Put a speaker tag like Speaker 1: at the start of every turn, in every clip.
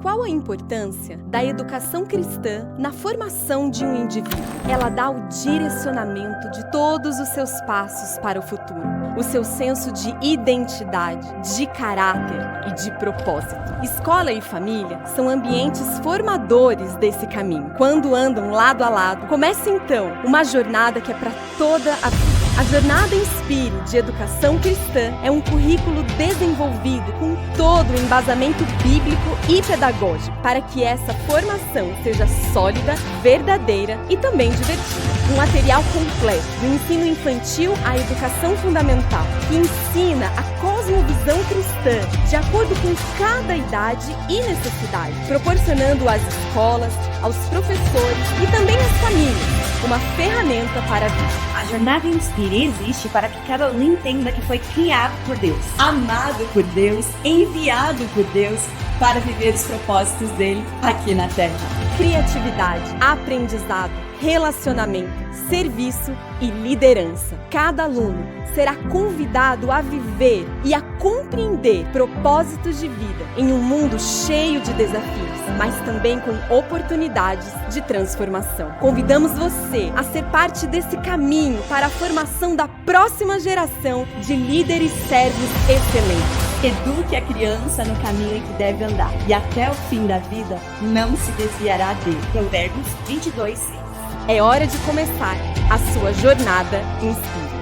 Speaker 1: Qual a importância da educação cristã na formação de um indivíduo? Ela dá o direcionamento de todos os seus passos para o futuro, o seu senso de identidade, de caráter e de propósito. Escola e família são ambientes formadores desse caminho. Quando andam lado a lado, começa então uma jornada que é para toda a vida. A Jornada Inspire de Educação Cristã é um currículo desenvolvido com todo o embasamento bíblico e pedagógico para que essa formação seja sólida, verdadeira e também divertida. Um material completo do ensino infantil à educação fundamental, que ensina a cosmovisão cristã de acordo com cada idade e necessidade, proporcionando às escolas, aos professores e também às famílias uma ferramenta para a vida.
Speaker 2: A Jornada Inspire existe para que cada aluno entenda que foi criado por Deus, amado por Deus, enviado por Deus para viver os propósitos dele aqui na Terra.
Speaker 1: Criatividade, aprendizado, relacionamento, serviço e liderança. Cada aluno será convidado a viver e a compreender propósitos de vida em um mundo cheio de desafios, mas também com oportunidades de transformação. Convidamos você a ser parte desse caminho para a formação da próxima geração de líderes servos excelentes.
Speaker 2: Eduque a criança no caminho em que deve andar e até o fim da vida não se desviará dele. Provérbios 22:6.
Speaker 1: É hora de começar a sua jornada Inspire.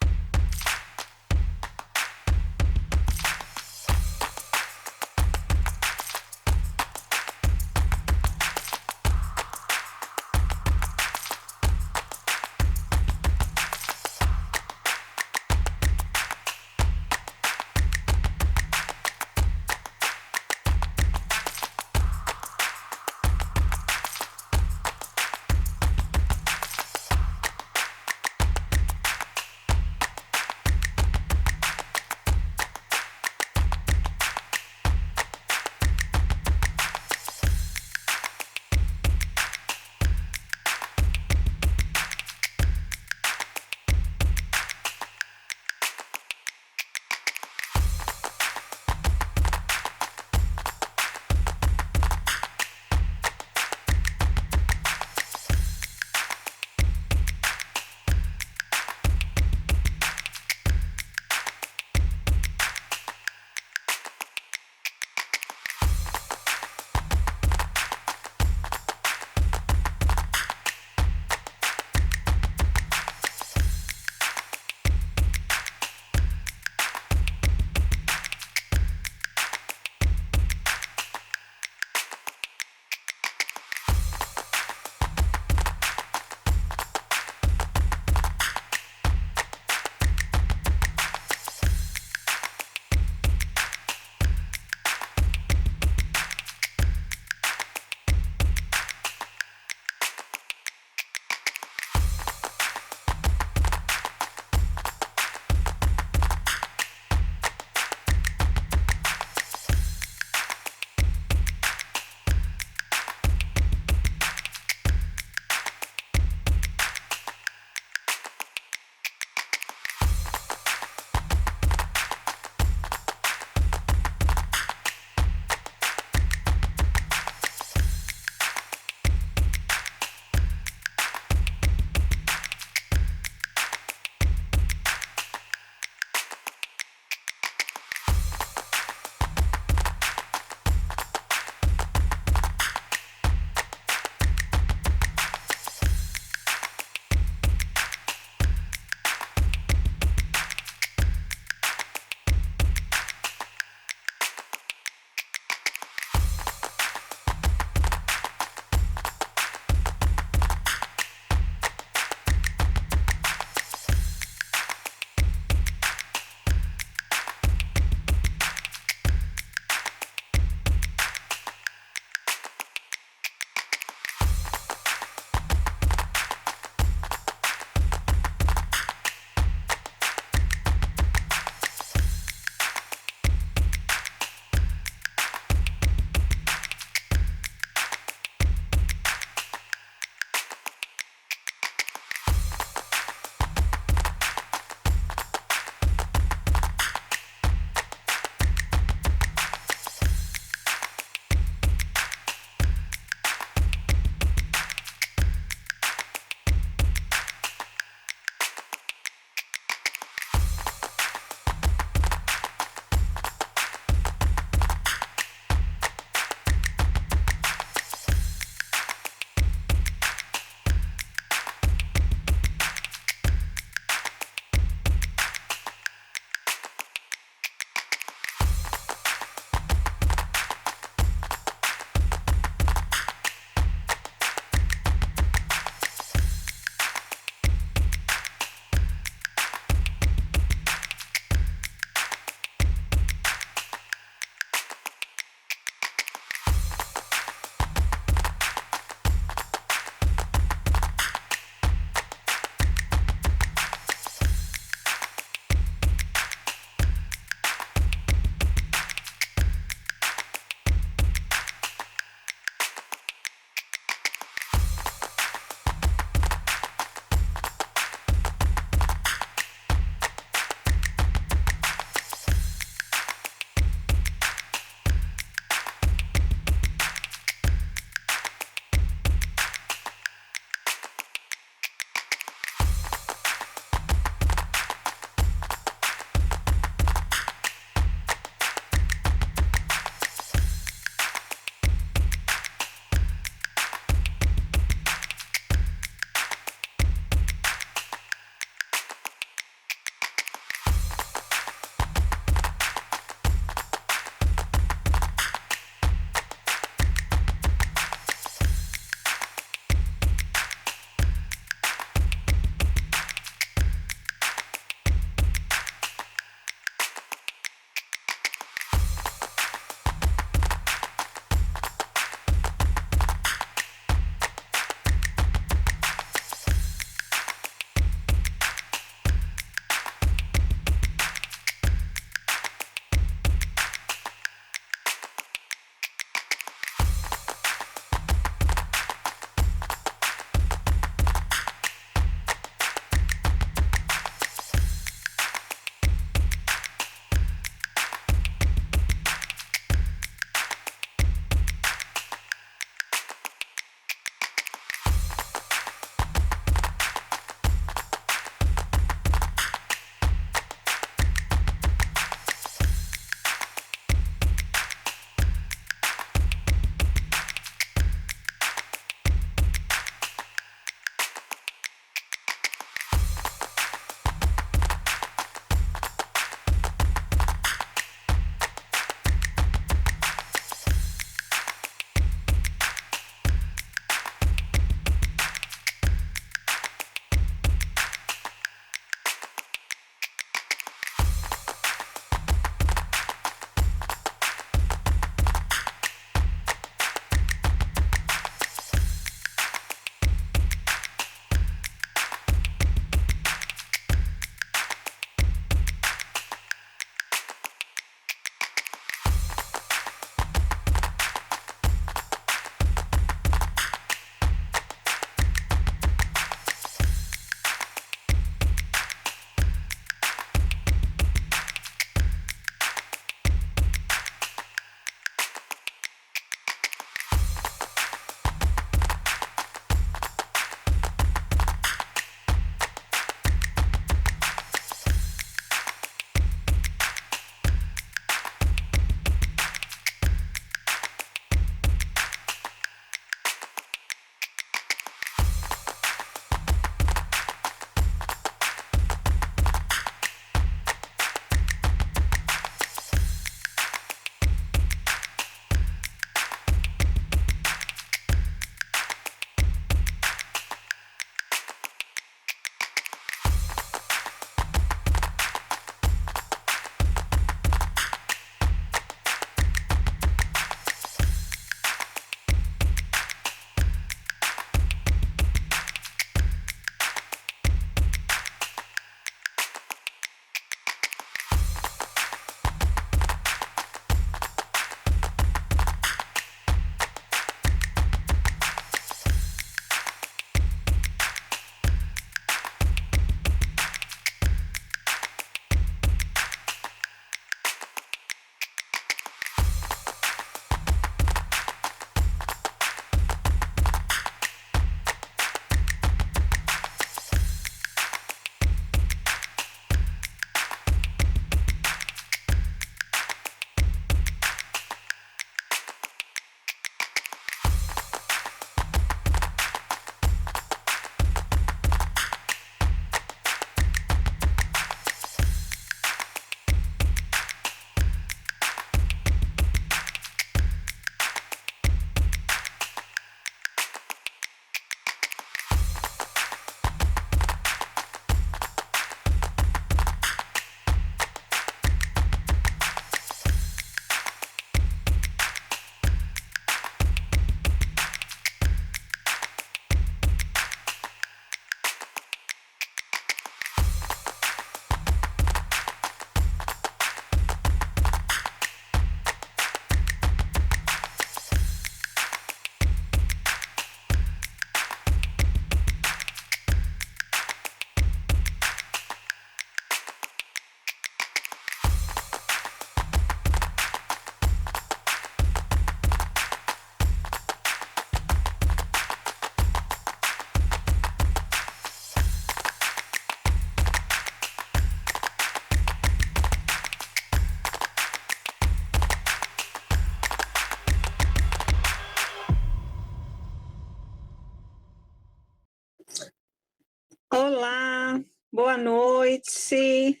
Speaker 3: Olá, boa noite.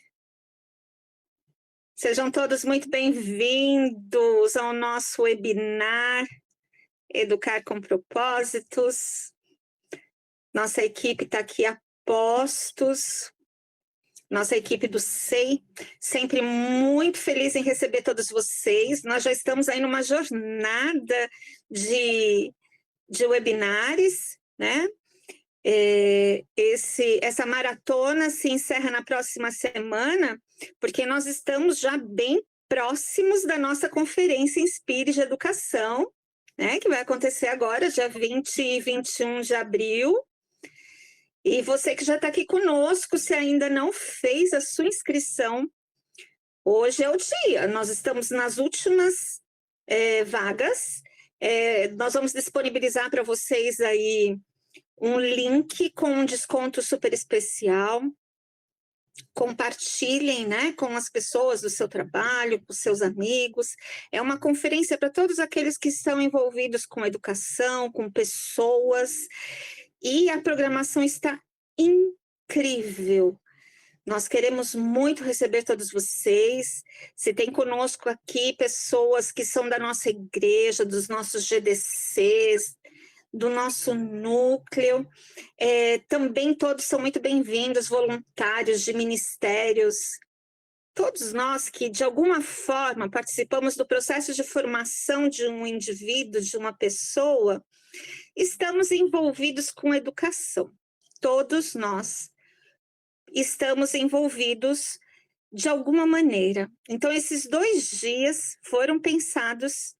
Speaker 3: Sejam todos muito bem-vindos ao nosso webinar Educar com Propósitos. Nossa equipe está aqui a postos. Nossa equipe do SEI, sempre muito feliz em receber todos vocês. Nós já estamos aí numa jornada de webinars, né? Essa maratona se encerra na próxima semana, porque nós estamos já bem próximos da nossa conferência Inspire de Educação, né, que vai acontecer agora, dia 20 e 21 de abril. E você que já está aqui conosco, se ainda não fez a sua inscrição, hoje é o dia. Nós estamos nas últimas vagas. Nós vamos disponibilizar para vocês aí um link com um desconto super especial. Compartilhem, né, com as pessoas do seu trabalho, com seus amigos. É uma conferência para todos aqueles que estão envolvidos com educação, com pessoas. E a programação está incrível. Nós queremos muito receber todos vocês. Se tem conosco aqui pessoas que são da nossa igreja, dos nossos GDCs, do nosso núcleo, também todos são muito bem-vindos, voluntários de ministérios, todos nós que de alguma forma participamos do processo de formação de um indivíduo, de uma pessoa, estamos envolvidos com educação. Todos nós estamos envolvidos de alguma maneira. Então, esses 2 dias foram pensados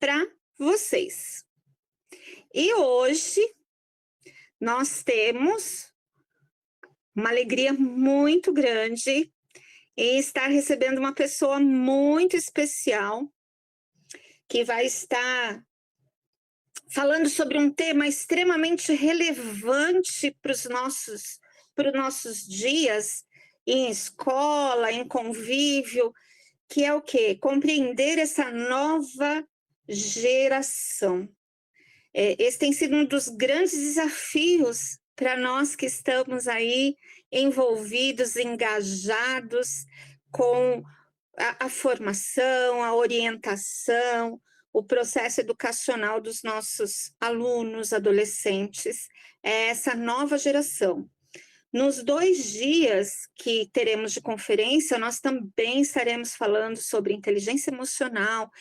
Speaker 3: para vocês. E hoje nós temos uma alegria muito grande em estar recebendo uma pessoa muito especial que vai estar falando sobre um tema extremamente relevante para os nossos dias em escola, em convívio, que é o quê? Compreender essa nova geração. Esse tem sido um dos grandes desafios para nós que estamos aí envolvidos, engajados com a formação, a orientação, o processo educacional dos nossos alunos, adolescentes, essa nova geração. Nos 2 dias que teremos de conferência, nós também estaremos falando sobre inteligência emocional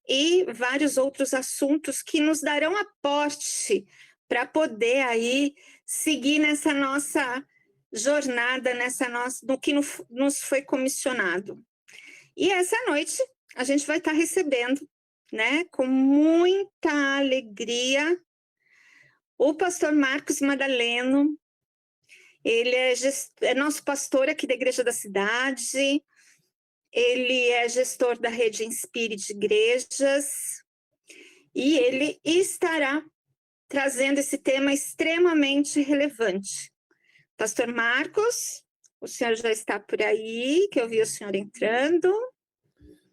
Speaker 3: e vários outros assuntos que nos darão aporte para poder aí seguir nessa nossa jornada, no que nos foi comissionado. E essa noite a gente vai estar recebendo, né, com muita alegria, o pastor Marcos Madaleno. Ele é nosso pastor aqui da Igreja da Cidade, ele é gestor da rede Inspire de Igrejas, e ele estará trazendo esse tema extremamente relevante. Pastor Marcos, o senhor já está por aí, que eu vi o senhor entrando.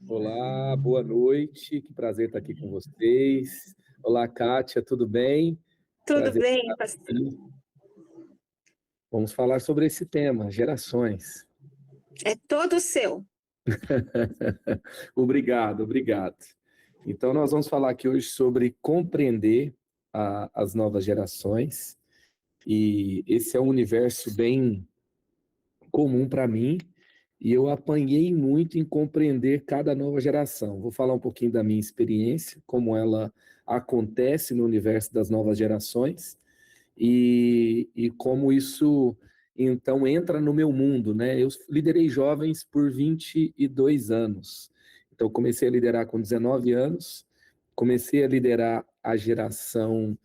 Speaker 4: Olá, boa noite, que prazer estar aqui com vocês. Olá, Kátia, tudo bem?
Speaker 3: Tudo
Speaker 4: Prazer
Speaker 3: bem, pastor?
Speaker 4: Vamos falar sobre esse tema, gerações.
Speaker 3: É todo seu.
Speaker 4: Obrigado. Então, nós vamos falar aqui hoje sobre compreender as novas gerações. E esse é um universo bem comum para mim, e eu apanhei muito em compreender cada nova geração. Vou falar um pouquinho da minha experiência, como ela acontece no universo das novas gerações, e como isso, então, entra no meu mundo, né? Eu liderei jovens por 22 anos. Então, comecei a liderar com 19 anos, comecei a liderar a geração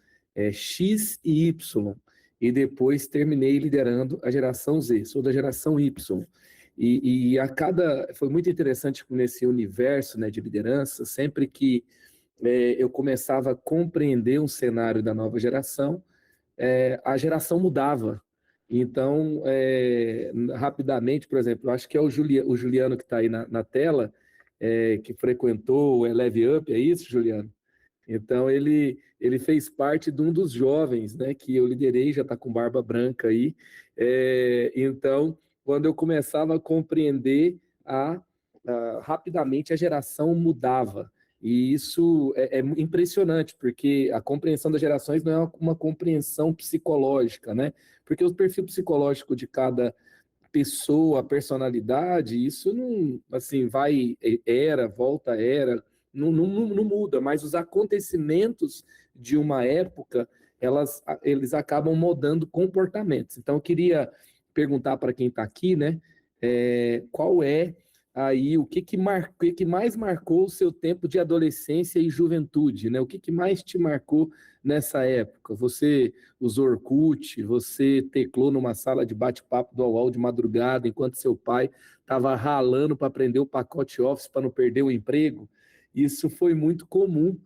Speaker 4: X e Y, e depois terminei liderando a geração Z, sou da geração Y. Foi muito interessante nesse universo, né, de liderança, sempre que eu começava a compreender um cenário da nova geração, a geração mudava. Então, rapidamente, por exemplo, eu acho que é o Juliano que está aí na tela, que frequentou o Eleve Up, é isso, Juliano? Então, ele fez parte de um dos jovens, né, que eu liderei, já está com barba branca aí. Então, quando eu começava a compreender, rapidamente a geração mudava. E isso é impressionante, porque a compreensão das gerações não é uma compreensão psicológica, né? Porque o perfil psicológico de cada pessoa, personalidade, isso não, assim, volta, não muda, mas os acontecimentos de uma época, eles acabam mudando comportamentos. Então, eu queria perguntar para quem está aqui, né, qual é aí o que mais marcou o seu tempo de adolescência e juventude, né? O que mais te marcou nessa época? Você usou Orkut, você teclou numa sala de bate-papo do UOL de madrugada, enquanto seu pai estava ralando para aprender o pacote Office para não perder o emprego? Isso foi muito comum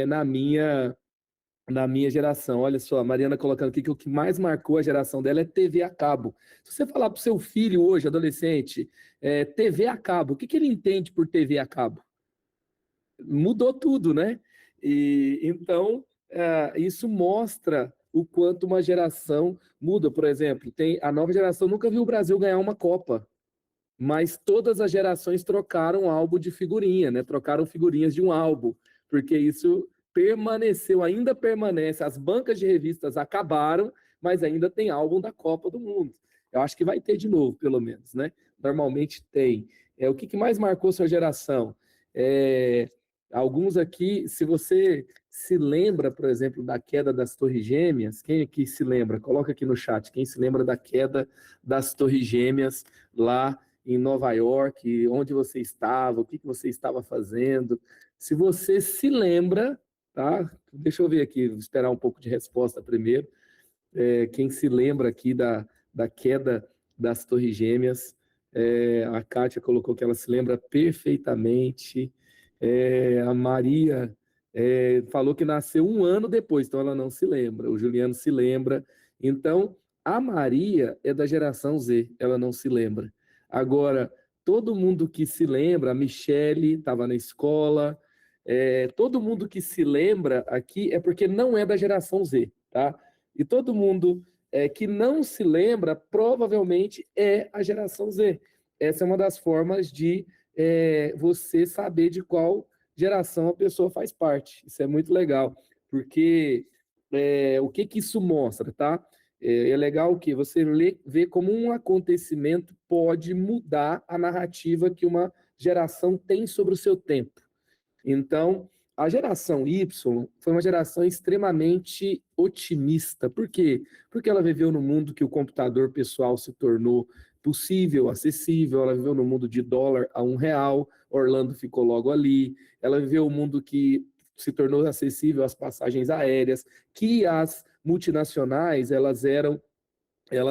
Speaker 4: na minha geração. Olha só, a Mariana colocando aqui que o que mais marcou a geração dela é TV a cabo. Se você falar para o seu filho hoje, adolescente, TV a cabo, o que ele entende por TV a cabo? Mudou tudo, né? E então isso mostra o quanto uma geração muda. Por exemplo, a nova geração nunca viu o Brasil ganhar uma Copa, mas todas as gerações trocaram álbum de figurinha, né? Trocaram figurinhas de um álbum, porque isso permaneceu, ainda permanece. As bancas de revistas acabaram, mas ainda tem álbum da Copa do Mundo. Eu acho que vai ter de novo, pelo menos, né? Normalmente tem. O que mais marcou sua geração? Alguns aqui, se você se lembra, por exemplo, da queda das Torres Gêmeas, quem aqui se lembra? Coloca aqui no chat, quem se lembra da queda das Torres Gêmeas lá em Nova York, onde você estava, o que você estava fazendo. Se você se lembra, tá? Deixa eu ver aqui, vou esperar um pouco de resposta primeiro. Quem se lembra aqui da queda das Torres Gêmeas? A Kátia colocou que ela se lembra perfeitamente. A Maria falou que nasceu um ano depois, então ela não se lembra. O Juliano se lembra. Então, a Maria é da geração Z, ela não se lembra. Agora, todo mundo que se lembra, a Michele estava na escola, todo mundo que se lembra aqui é porque não é da geração Z, tá? E todo mundo que não se lembra, provavelmente é a geração Z. Essa é uma das formas de você saber de qual geração a pessoa faz parte. Isso é muito legal, porque o que isso mostra, tá? É legal que você vê como um acontecimento pode mudar a narrativa que uma geração tem sobre o seu tempo. Então, a geração Y foi uma geração extremamente otimista. Por quê? Porque ela viveu no mundo que o computador pessoal se tornou possível, acessível. Ela viveu no mundo de dólar a R$1. Orlando ficou logo ali. Ela viveu um mundo que se tornou acessível às passagens aéreas, que as multinacionais elas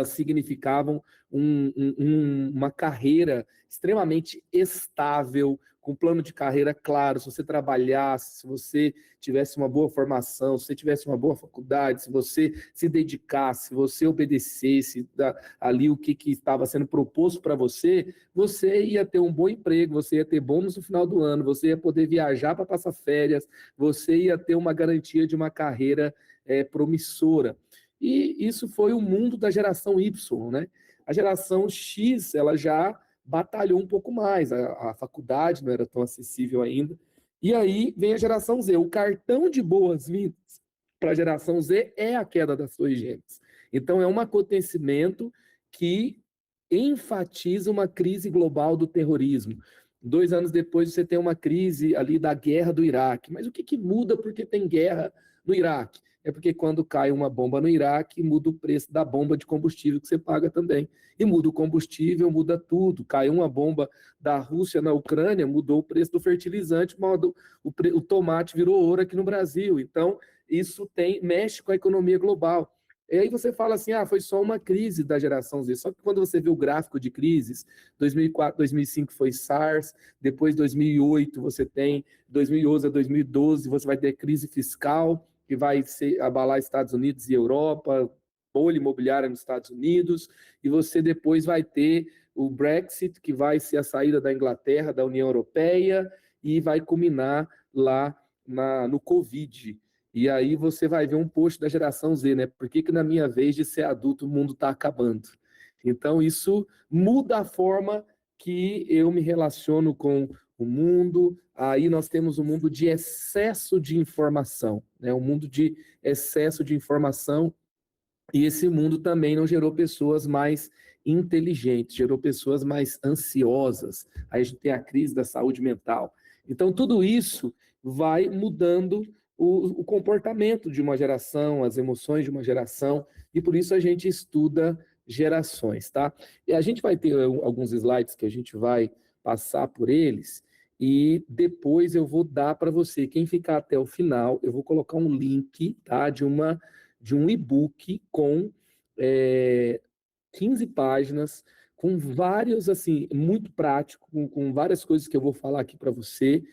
Speaker 4: significavam uma carreira extremamente estável, com plano de carreira claro. Se você trabalhasse, se você tivesse uma boa formação, se você tivesse uma boa faculdade, se você se dedicasse, se você obedecesse ali o que estava sendo proposto para você, você ia ter um bom emprego, você ia ter bônus no final do ano, você ia poder viajar para passar férias, você ia ter uma garantia de uma carreira promissora. E isso foi o mundo da geração Y, né? A geração X, ela já batalhou um pouco mais, a faculdade não era tão acessível ainda. E aí vem a geração Z. O cartão de boas-vindas para a geração Z é a queda das Torres Gêmeas. Então, é um acontecimento que enfatiza uma crise global do terrorismo. 2 anos depois, você tem uma crise ali da guerra do Iraque. Mas o que muda porque tem guerra no Iraque? É porque quando cai uma bomba no Iraque, muda o preço da bomba de combustível que você paga também. E muda o combustível, muda tudo. Caiu uma bomba da Rússia na Ucrânia, mudou o preço do fertilizante, o tomate virou ouro aqui no Brasil. Então, isso mexe com a economia global. E aí você fala assim, foi só uma crise da geração Z. Só que quando você vê o gráfico de crises, 2004, 2005 foi SARS, depois 2008 você tem, 2011 a 2012 você vai ter crise fiscal, que vai abalar Estados Unidos e Europa, bolha imobiliária nos Estados Unidos, e você depois vai ter o Brexit, que vai ser a saída da Inglaterra, da União Europeia, e vai culminar lá no Covid. E aí você vai ver um post da geração Z, né? Por que na minha vez de ser adulto o mundo está acabando? Então, isso muda a forma que eu me relaciono com o mundo. Aí nós temos um mundo de excesso de informação, né? Um mundo de excesso de informação. E esse mundo também não gerou pessoas mais inteligentes, gerou pessoas mais ansiosas. Aí a gente tem a crise da saúde mental. Então, tudo isso vai mudando o comportamento de uma geração, as emoções de uma geração, e por isso a gente estuda gerações, tá? E a gente vai ter alguns slides que a gente vai passar por eles, e depois eu vou dar para você, quem ficar até o final, eu vou colocar um link, tá, de um e-book com 15 páginas, com vários, assim, muito prático, com várias coisas que eu vou falar aqui para você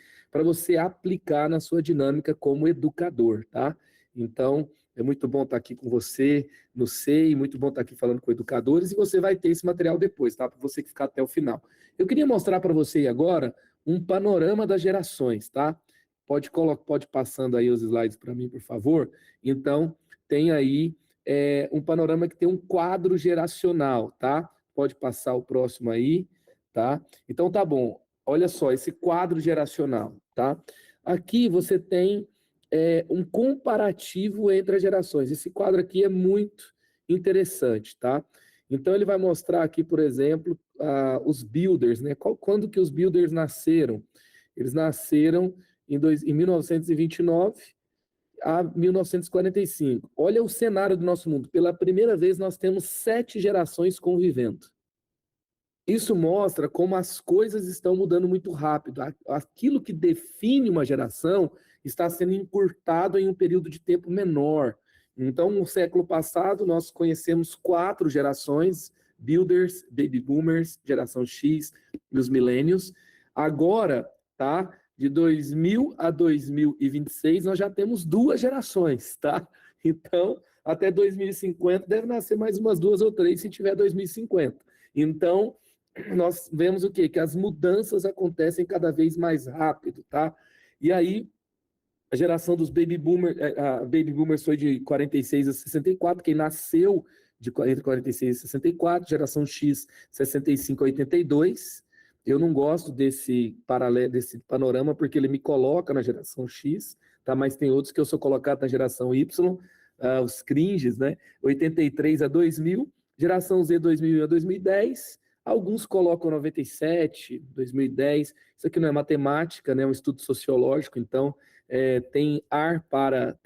Speaker 4: aplicar na sua dinâmica como educador, tá? Então, é muito bom estar aqui com você no SEI, muito bom estar aqui falando com educadores, e você vai ter esse material depois, tá? Para você que ficar até o final. Eu queria mostrar para você agora um panorama das gerações, tá? Pode passando aí os slides para mim, por favor. Então, tem aí um panorama que tem um quadro geracional, tá? Pode passar o próximo aí, tá? Então, tá bom. Olha só, esse quadro geracional, tá? Aqui você tem um comparativo entre as gerações. Esse quadro aqui é muito interessante, tá? Então, ele vai mostrar aqui, por exemplo, os builders, né? Quando que os builders nasceram? Eles nasceram em 1929 a 1945. Olha o cenário do nosso mundo. Pela primeira vez, nós temos 7 gerações convivendo. Isso mostra como as coisas estão mudando muito rápido. Aquilo que define uma geração está sendo encurtado em um período de tempo menor. Então, no século passado, nós conhecemos 4 gerações: Builders, Baby Boomers, Geração X e os Millennials. Agora, tá? De 2000 a 2026, nós já temos 2 gerações, tá? Então, até 2050 deve nascer mais umas 2 ou 3 se tiver 2050. Então, nós vemos o quê? Que as mudanças acontecem cada vez mais rápido, tá? E aí, a geração dos Baby Boomers, a Baby Boomers foi de 46 a 64, quem nasceu entre 46 e 64, geração X, 65 a 82. Eu não gosto desse panorama, porque ele me coloca na geração X, tá? Mas tem outros que eu sou colocado na geração Y, os cringes, né? 83 a 2000, geração Z 2001 a 2010, alguns colocam 97, 2010, isso aqui não é matemática, né? É um estudo sociológico, então tem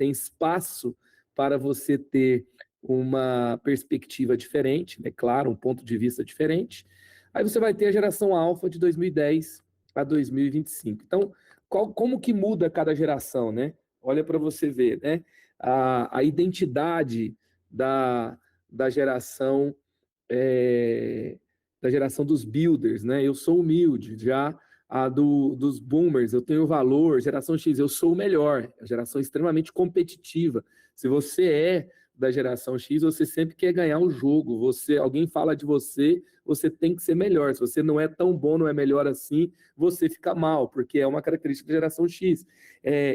Speaker 4: espaço para você ter uma perspectiva diferente, né? Claro, um ponto de vista diferente. Aí você vai ter a geração alfa de 2010 a 2025. Então, como que muda cada geração, né? Olha para você ver, né? A identidade da geração dos builders, né? Eu sou humilde, já dos boomers, eu tenho valor, geração X, eu sou o melhor, a geração extremamente competitiva. Se você é da geração X, você sempre quer ganhar um jogo, alguém fala de você, você tem que ser melhor. Se você não é tão bom, não é melhor assim, você fica mal, porque é uma característica da geração X.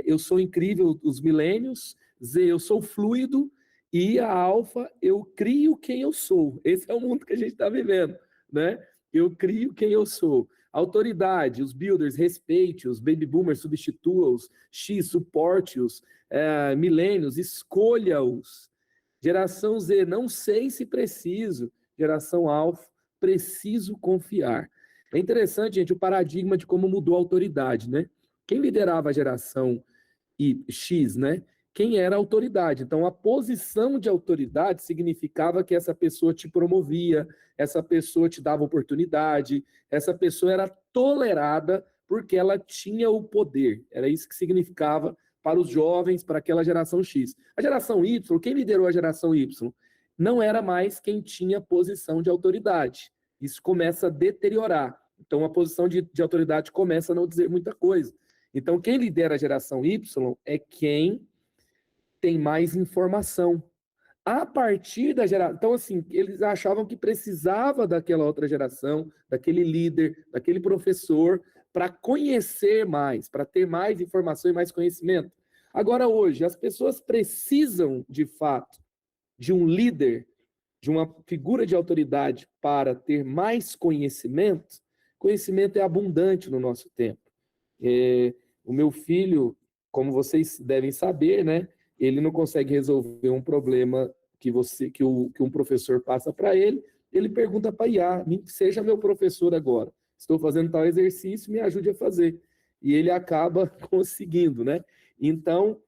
Speaker 4: Eu sou incrível, os milênios, Z, eu sou fluido, e a alfa, eu crio quem eu sou. Esse é o mundo que a gente está vivendo, né? Eu crio quem eu sou. Autoridade, os builders, respeite-os, baby boomers, substitua-os, X, suporte-os, milênios, escolha-os. Geração Z, não sei se preciso. Geração alfa, preciso confiar. É interessante, gente, o paradigma de como mudou a autoridade, né? Quem liderava a geração X, né? Quem era a autoridade. Então, a posição de autoridade significava que essa pessoa te promovia, essa pessoa te dava oportunidade, essa pessoa era tolerada porque ela tinha o poder. Era isso que significava para os jovens, para aquela geração X. A geração Y, quem liderou a geração Y? Não era mais quem tinha posição de autoridade. Isso começa a deteriorar. Então, a posição de autoridade começa a não dizer muita coisa. Então, quem lidera a geração Y é quem tem mais informação. A partir da geração... Então, assim, eles achavam que precisava daquela outra geração, daquele líder, daquele professor, para conhecer mais, para ter mais informação e mais conhecimento. Agora, hoje, as pessoas precisam, de fato, de um líder, de uma figura de autoridade para ter mais conhecimento. Conhecimento é abundante no nosso tempo. O meu filho, como vocês devem saber, né, ele não consegue resolver um problema que um professor passa para ele, ele pergunta para a IA, seja meu professor agora, estou fazendo tal exercício, me ajude a fazer. E ele acaba conseguindo, né? Então,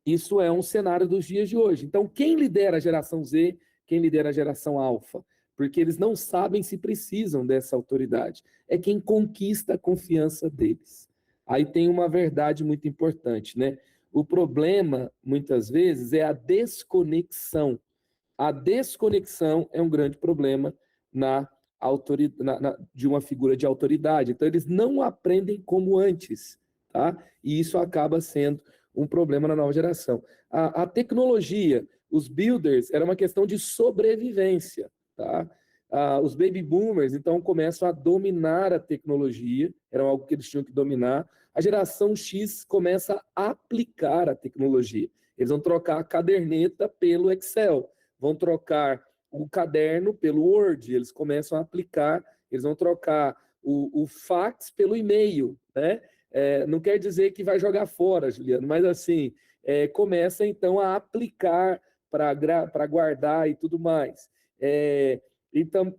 Speaker 4: isso é um cenário dos dias de hoje. Então, quem lidera a geração Z, quem lidera a geração alfa? Porque eles não sabem se precisam dessa autoridade. É quem conquista a confiança deles. Aí tem uma verdade muito importante, né? O problema, muitas vezes, é a desconexão. A desconexão é um grande problema de uma figura de autoridade. Então, eles não aprendem como antes, tá? E isso acaba sendo um problema na nova geração. A tecnologia, os builders, era uma questão de sobrevivência, tá? Os baby boomers, então, começam a dominar a tecnologia, era algo que eles tinham que dominar. A geração X começa a aplicar a tecnologia. Eles vão trocar a caderneta pelo Excel, vão trocar o caderno pelo Word, eles começam a aplicar, eles vão trocar o fax pelo e-mail, né? Não quer dizer que vai jogar fora, Juliano, mas assim, começa então a aplicar para guardar e tudo mais. Então,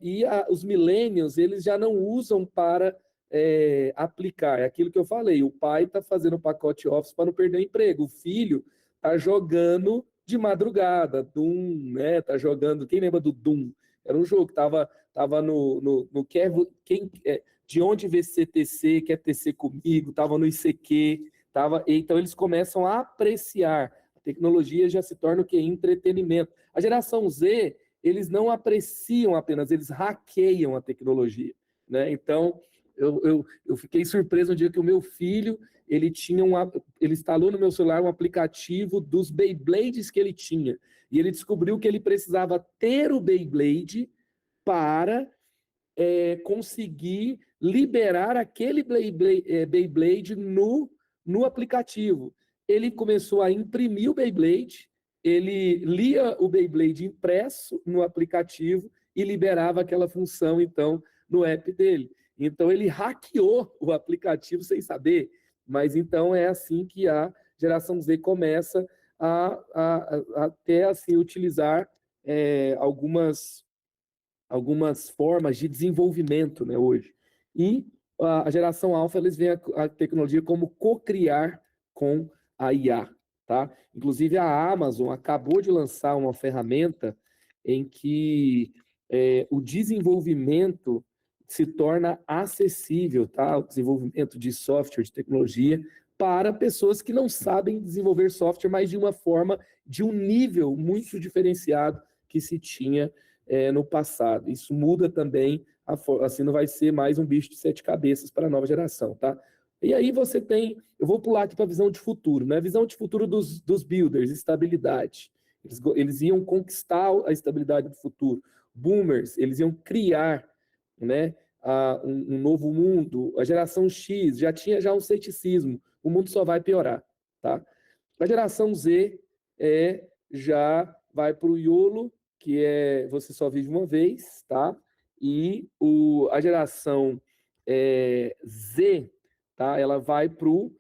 Speaker 4: os millennials, eles já não usam para aplicar, é aquilo que eu falei, o pai está fazendo o pacote Office para não perder o emprego, o filho está jogando de madrugada, Doom, né? Tá jogando, quem lembra do Doom? Era um jogo que tava no de onde vê CTC, quer TC comigo, tava no ICQ, então eles começam a apreciar. A tecnologia já se torna o que? Entretenimento. A geração Z, eles não apreciam apenas, eles hackeiam a tecnologia, né? Então, eu fiquei surpreso no dia que o meu filho, ele instalou no meu celular um aplicativo dos Beyblades que ele tinha. E ele descobriu que ele precisava ter o Beyblade para conseguir liberar aquele Beyblade no aplicativo. Ele começou a imprimir o Beyblade, ele lia o Beyblade impresso no aplicativo e liberava aquela função, então, no app dele. Então, ele hackeou o aplicativo sem saber, mas então é assim que a geração Z começa a ter, assim, utilizar algumas formas de desenvolvimento, né, hoje. E a geração alfa, eles veem a tecnologia como co-criar com a IA, tá? Inclusive, a Amazon acabou de lançar uma ferramenta em que o desenvolvimento se torna acessível, tá? O desenvolvimento de software, de tecnologia, para pessoas que não sabem desenvolver software, mas de uma forma, de um nível muito diferenciado que se tinha no passado. Isso muda também, assim, não vai ser mais um bicho de 7 cabeças para a nova geração, tá? E aí você tem, eu vou pular aqui para a visão de futuro, né? Visão de futuro dos builders, estabilidade. Eles iam conquistar a estabilidade do futuro. Boomers, eles iam criar, né, um novo mundo. A geração X já tinha um ceticismo, o mundo só vai piorar, tá? A geração Z já vai para o YOLO, que você só vive uma vez, tá? E a geração Z, tá? Ela vai para o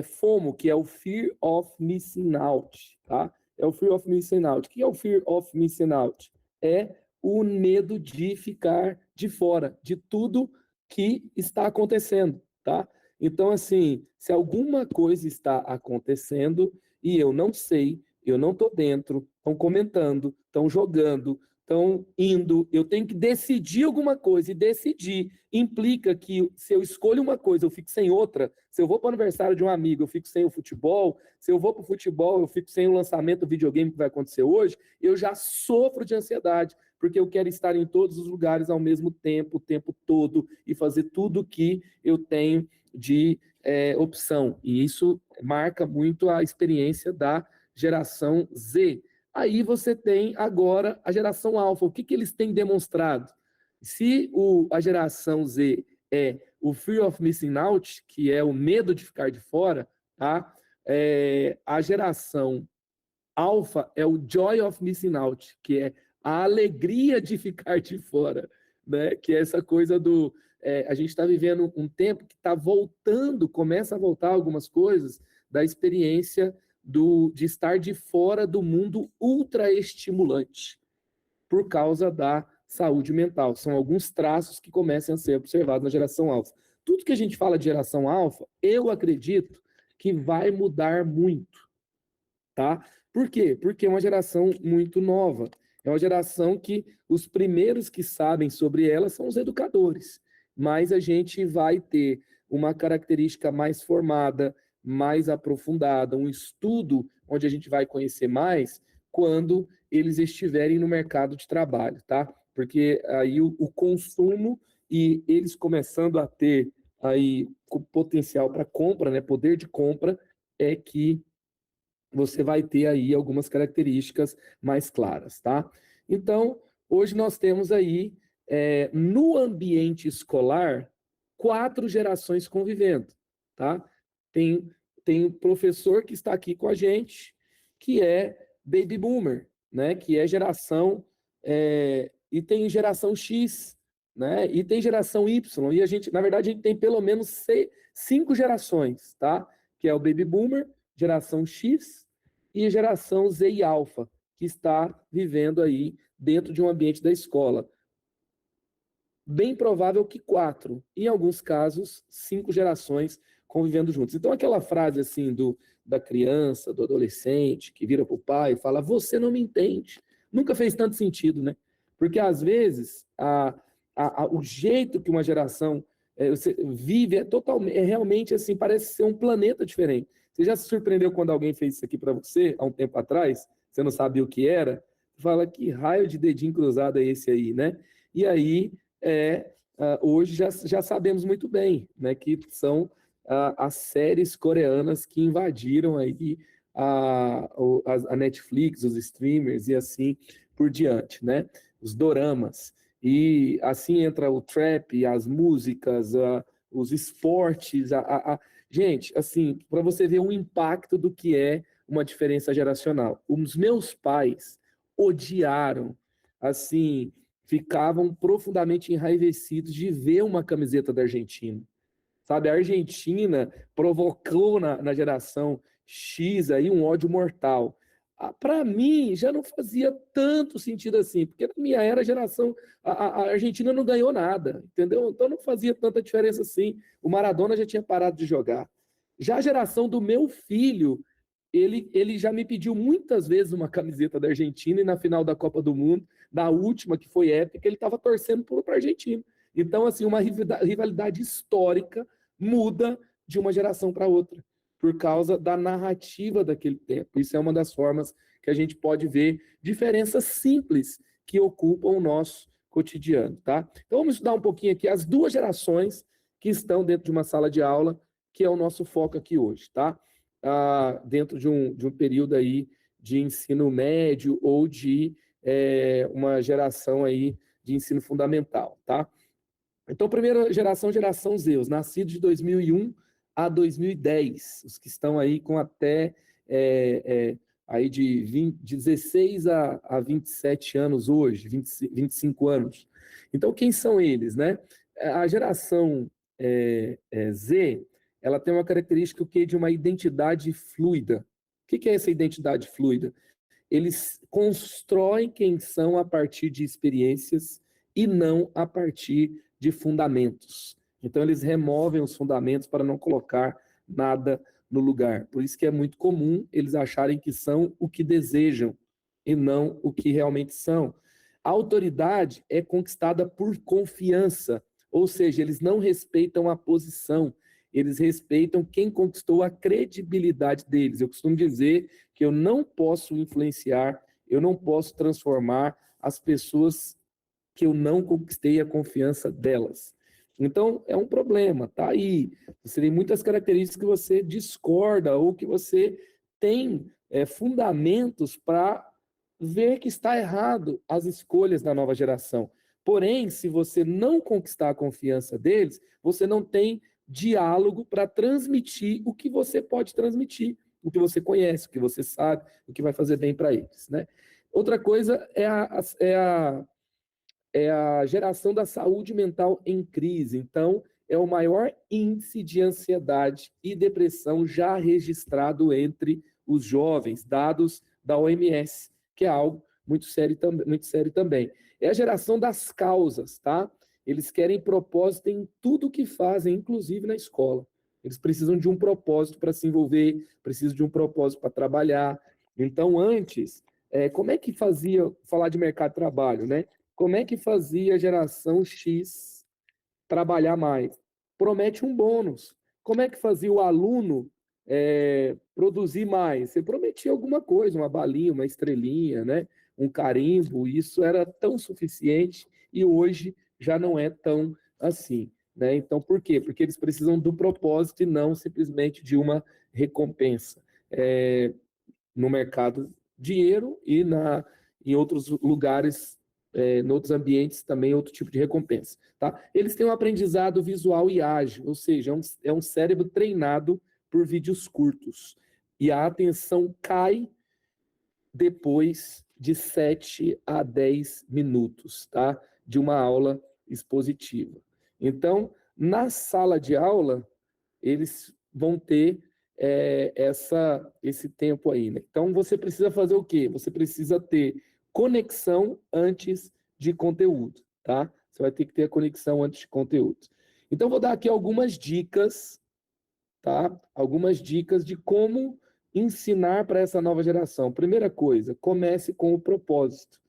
Speaker 4: FOMO, que é o Fear of Missing Out, tá? É o Fear of Missing Out. O que é o Fear of Missing Out? É o medo de ficar de fora de tudo que está acontecendo, tá? Então, assim, se alguma coisa está acontecendo e eu não sei, eu não estou dentro, estão comentando, estão jogando, estão indo, eu tenho que decidir alguma coisa, e decidir implica que se eu escolho uma coisa, eu fico sem outra. Se eu vou para o aniversário de um amigo, eu fico sem o futebol. Se eu vou para o futebol, eu fico sem o lançamento do videogame que vai acontecer hoje. Eu já sofro de ansiedade, porque eu quero estar em todos os lugares ao mesmo tempo, o tempo todo, e fazer tudo que eu tenho de opção. E isso marca muito a experiência da geração Z. Aí você tem agora a geração alfa. O que eles têm demonstrado? Se a geração Z é o Fear of Missing Out, que é o medo de ficar de fora, tá? A geração Alpha é o Joy of Missing Out, que é a alegria de ficar de fora, né? Que é essa coisa do... a gente está vivendo um tempo que está voltando, começa a voltar algumas coisas da experiência de estar de fora do mundo ultra estimulante, por causa da saúde mental. São alguns traços que começam a ser observados na geração alfa. Tudo que a gente fala de geração alfa, eu acredito que vai mudar muito, tá? Por quê? Porque é uma geração muito nova. É uma geração que os primeiros que sabem sobre ela são os educadores. Mas a gente vai ter uma característica mais formada, mais aprofundada, um estudo onde a gente vai conhecer mais quando eles estiverem no mercado de trabalho, tá? Porque aí o consumo e eles começando a ter aí potencial para compra, né, poder de compra, é que você vai ter aí algumas características mais claras, tá? Então, hoje nós temos aí, no ambiente escolar, 4 gerações convivendo, tá? Tem um professor que está aqui com a gente, que é Baby Boomer, né? Que é geração... e tem geração X, né? E tem geração Y, e a gente, na verdade, a gente tem pelo menos 5 gerações, tá? Que é o Baby Boomer, geração X e geração Z e Alpha, que está vivendo aí dentro de um ambiente da escola. Bem provável que 4, em alguns casos, 5 gerações convivendo juntos. Então, aquela frase assim da criança, do adolescente, que vira para o pai e fala, você não me entende, nunca fez tanto sentido, né? Porque, às vezes, o jeito que uma geração você vive é realmente assim, parece ser um planeta diferente. Você já se surpreendeu quando alguém fez isso aqui para você, há um tempo atrás? Você não sabia o que era? Fala, que raio de dedinho cruzado é esse aí, né? E aí, hoje já sabemos muito bem, né, que são as séries coreanas que invadiram aí a Netflix, os streamers e assim por diante, né? Os doramas. E assim entra o trap, as músicas, os esportes. Gente, assim, para você ver o impacto do que é uma diferença geracional. Os meus pais odiaram, assim, ficavam profundamente enraivecidos de ver uma camiseta da Argentina. Sabe, a Argentina provocou na geração X aí um ódio mortal. Para mim, já não fazia tanto sentido assim, porque na minha era, a Argentina não ganhou nada, entendeu? Então não fazia tanta diferença assim. O Maradona já tinha parado de jogar. Já a geração do meu filho, ele já me pediu muitas vezes uma camiseta da Argentina, e na final da Copa do Mundo, na última, que foi épica, ele estava torcendo para a Argentina. Então, assim, uma rivalidade histórica muda de uma geração para outra, por causa da narrativa daquele tempo. Isso é uma das formas que a gente pode ver diferenças simples que ocupam o nosso cotidiano, tá? Então, vamos estudar um pouquinho aqui as 2 gerações que estão dentro de uma sala de aula, que é o nosso foco aqui hoje, tá? Dentro de um período aí de ensino médio ou de uma geração aí de ensino fundamental, tá? Então, primeira geração Z, os nascidos de 2001 a 2010, os que estão aí com até aí de 16 a 27 anos hoje, 25 anos. Então, quem são eles, né? A geração Z, ela tem uma característica de uma identidade fluida. O que é essa identidade fluida? Eles constroem quem são a partir de experiências e não a partir de fundamentos. Então, eles removem os fundamentos para não colocar nada no lugar. Por isso que é muito comum eles acharem que são o que desejam e não o que realmente são. A autoridade é conquistada por confiança, ou seja, eles não respeitam a posição, eles respeitam quem conquistou a credibilidade deles. Eu costumo dizer que eu não posso influenciar, eu não posso transformar as pessoas que eu não conquistei a confiança delas. Então, é um problema, tá aí. Você tem muitas características que você discorda ou que você tem fundamentos para ver que está errado as escolhas da nova geração. Porém, se você não conquistar a confiança deles, você não tem diálogo para transmitir o que você pode transmitir, o que você conhece, o que você sabe, o que vai fazer bem para eles, né? Outra coisa é a geração da saúde mental em crise. Então, é o maior índice de ansiedade e depressão já registrado entre os jovens, dados da OMS, que é algo muito sério também. É a geração das causas, tá? Eles querem propósito em tudo que fazem, inclusive na escola. Eles precisam de um propósito para se envolver, precisam de um propósito para trabalhar. Então, antes, como é que fazia, falar de mercado de trabalho, né? Como é que fazia a geração X trabalhar mais? Promete um bônus. Como é que fazia o aluno produzir mais? Você prometia alguma coisa, uma balinha, uma estrelinha, né? Um carimbo, isso era tão suficiente e hoje já não é tão assim, né? Então, por quê? Porque eles precisam do propósito e não simplesmente de uma recompensa. No mercado, dinheiro e em outros lugares, em outros ambientes também outro tipo de recompensa, tá? Eles têm um aprendizado visual e ágil, ou seja, é um cérebro treinado por vídeos curtos. E a atenção cai depois de 7 a 10 minutos, tá? De uma aula expositiva. Então, na sala de aula, eles vão ter esse tempo aí, né? Então, você precisa fazer o quê? Você precisa ter conexão antes de conteúdo, tá? Você vai ter que ter a conexão antes de conteúdo. Então, vou dar aqui algumas dicas, tá? Algumas dicas de como ensinar para essa nova geração. Primeira coisa, comece com o propósito.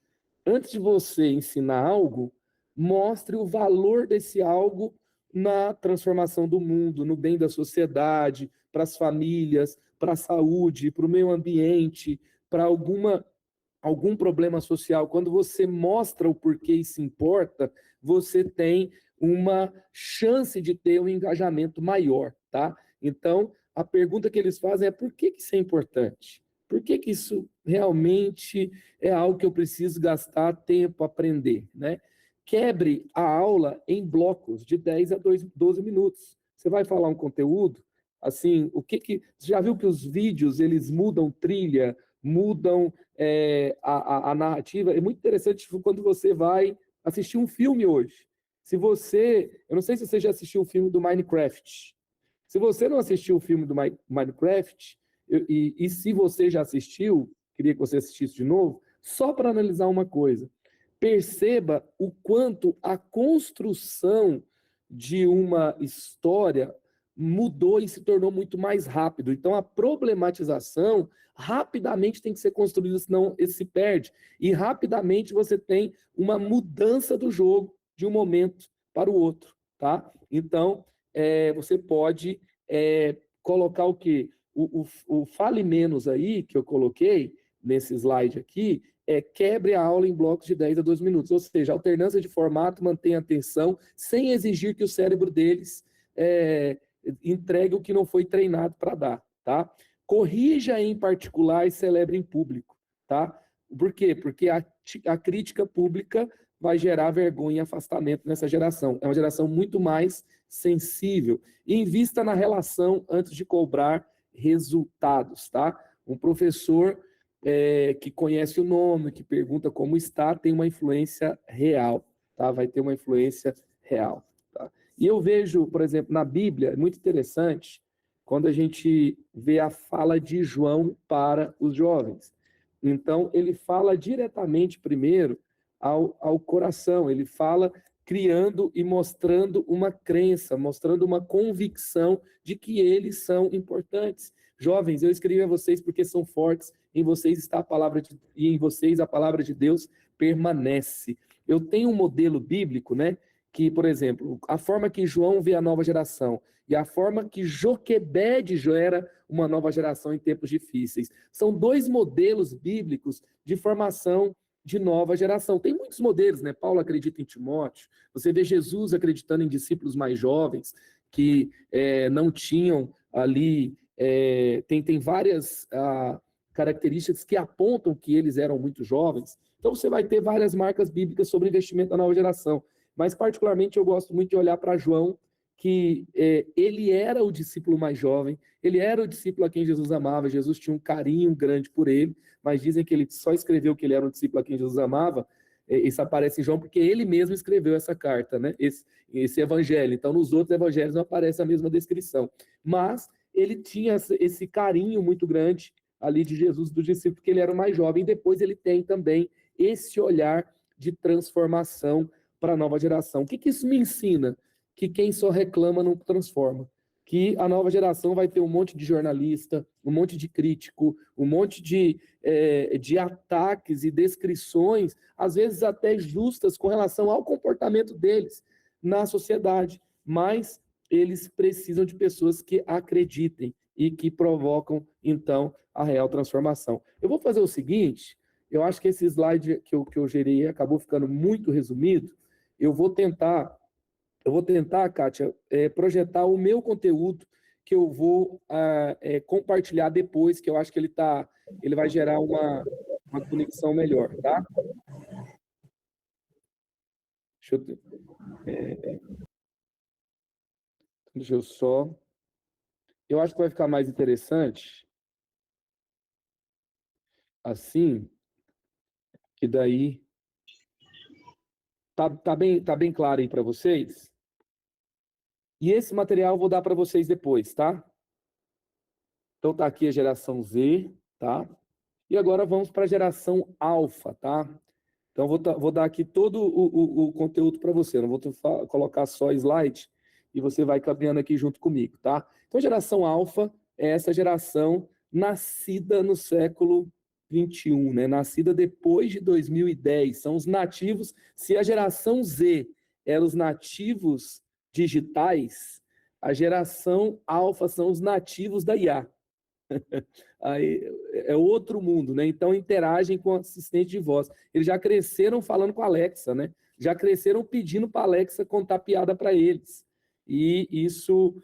Speaker 4: Antes de você ensinar algo, mostre o valor desse algo na transformação do mundo, no bem da sociedade, para as famílias, para a saúde, para o meio ambiente, para algum problema social. Quando você mostra o porquê isso importa, você tem uma chance de ter um engajamento maior, tá? Então, a pergunta que eles fazem é por que isso é importante? Por que isso realmente é algo que eu preciso gastar tempo para aprender, né? Quebre a aula em blocos de 10 a 12 minutos. Você vai falar um conteúdo, assim, você já viu que os vídeos, eles mudam trilha, mudam a narrativa? É muito interessante quando você vai assistir um filme hoje. Eu não sei se você já assistiu o filme do Minecraft. Se você não assistiu o filme do Minecraft, e se você já assistiu, queria que você assistisse de novo, só para analisar uma coisa. Perceba o quanto a construção de uma história mudou e se tornou muito mais rápido. Então, a problematização rapidamente tem que ser construída, senão ele se perde. E rapidamente você tem uma mudança do jogo de um momento para o outro, tá? Então, você pode colocar o quê? O fale menos aí, que eu coloquei nesse slide aqui, quebre a aula em blocos de 10 a 12 minutos. Ou seja, alternância de formato, mantenha a atenção, sem exigir que o cérebro deles entregue o que não foi treinado para dar, tá? Corrija em particular e celebre em público, tá? Por quê? Porque a crítica pública vai gerar vergonha e afastamento nessa geração. É uma geração muito mais sensível. E invista na relação antes de cobrar resultados, tá? Um professor que conhece o nome, que pergunta como está, tem uma influência real, tá? Vai ter uma influência real, tá? E eu vejo, por exemplo, na Bíblia, é muito interessante, quando a gente vê a fala de João para os jovens. Então, ele fala diretamente primeiro ao coração, ele fala criando e mostrando uma crença, mostrando uma convicção de que eles são importantes. Jovens, eu escrevi a vocês porque são fortes, em vocês está a palavra e em vocês a palavra de Deus permanece. Eu tenho um modelo bíblico, né, que, por exemplo, a forma que João vê a nova geração e a forma que Joquebede gera uma nova geração em tempos difíceis. São dois modelos bíblicos de formação de nova geração. Tem muitos modelos, né? Paulo acredita em Timóteo, você vê Jesus acreditando em discípulos mais jovens que não tinham ali, tem várias características que apontam que eles eram muito jovens. Então, você vai ter várias marcas bíblicas sobre investimento da nova geração. Mas, particularmente, eu gosto muito de olhar para João, que ele era o discípulo mais jovem, ele era o discípulo a quem Jesus amava, Jesus tinha um carinho grande por ele, mas dizem que ele só escreveu que ele era um discípulo a quem Jesus amava. Isso aparece em João porque ele mesmo escreveu essa carta, né? Esse evangelho. Então, nos outros evangelhos não aparece a mesma descrição. Mas ele tinha esse carinho muito grande ali de Jesus, do discípulo, porque ele era o mais jovem. E depois ele tem também esse olhar de transformação para a nova geração. O que isso me ensina? Que quem só reclama não transforma. Que a nova geração vai ter um monte de jornalista, um monte de crítico, um monte de ataques e descrições, às vezes até justas, com relação ao comportamento deles na sociedade. Mas eles precisam de pessoas que acreditem e que provocam, então, a real transformação. Eu vou fazer o seguinte, eu acho que esse slide que eu gerei acabou ficando muito resumido. Eu vou tentar, Kátia, projetar o meu conteúdo que eu vou compartilhar depois, que eu acho que ele vai gerar uma conexão melhor, tá? Deixa eu só... Eu acho que vai ficar mais interessante assim, que daí... Tá bem claro aí para vocês? E esse material eu vou dar para vocês depois, tá? Então tá aqui a geração Z, tá? E agora vamos para a geração alfa, tá? Então vou dar aqui todo o conteúdo para você, não vou colocar só slide e você vai caminhando aqui junto comigo, tá? Então a geração alfa é essa geração nascida no século 21, né? Nascida depois de 2010, são os nativos. Se a geração Z era os nativos digitais, a geração alfa são os nativos da IA. Aí é outro mundo, né? Então interagem com assistente de voz. Eles já cresceram falando com a Alexa, né? Já cresceram pedindo para a Alexa contar piada para eles. E isso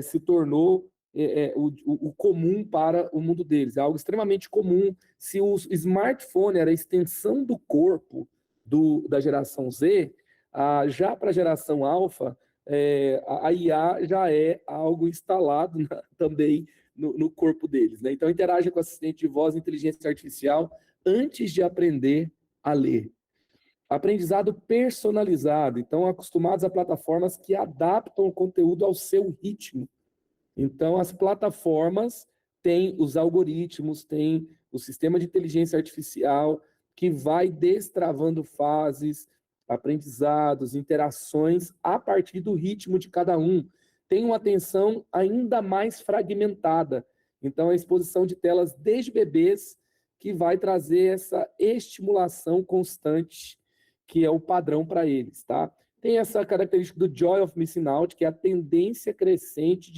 Speaker 4: se tornou o comum para o mundo deles. É algo extremamente comum. Se o smartphone era a extensão do corpo da geração Z, já para a geração alfa, a IA já é algo instalado também no corpo deles, né? Então, interagem com assistente de voz, inteligência artificial, antes de aprender a ler. Aprendizado personalizado, então, acostumados a plataformas que adaptam o conteúdo ao seu ritmo. Então, as plataformas têm os algoritmos, têm o sistema de inteligência artificial, que vai destravando fases, aprendizados, interações, a partir do ritmo de cada um. Tem uma atenção ainda mais fragmentada. Então, a exposição de telas desde bebês, que vai trazer essa estimulação constante, que é o padrão para eles, tá? Tem essa característica do joy of missing out, que é a tendência crescente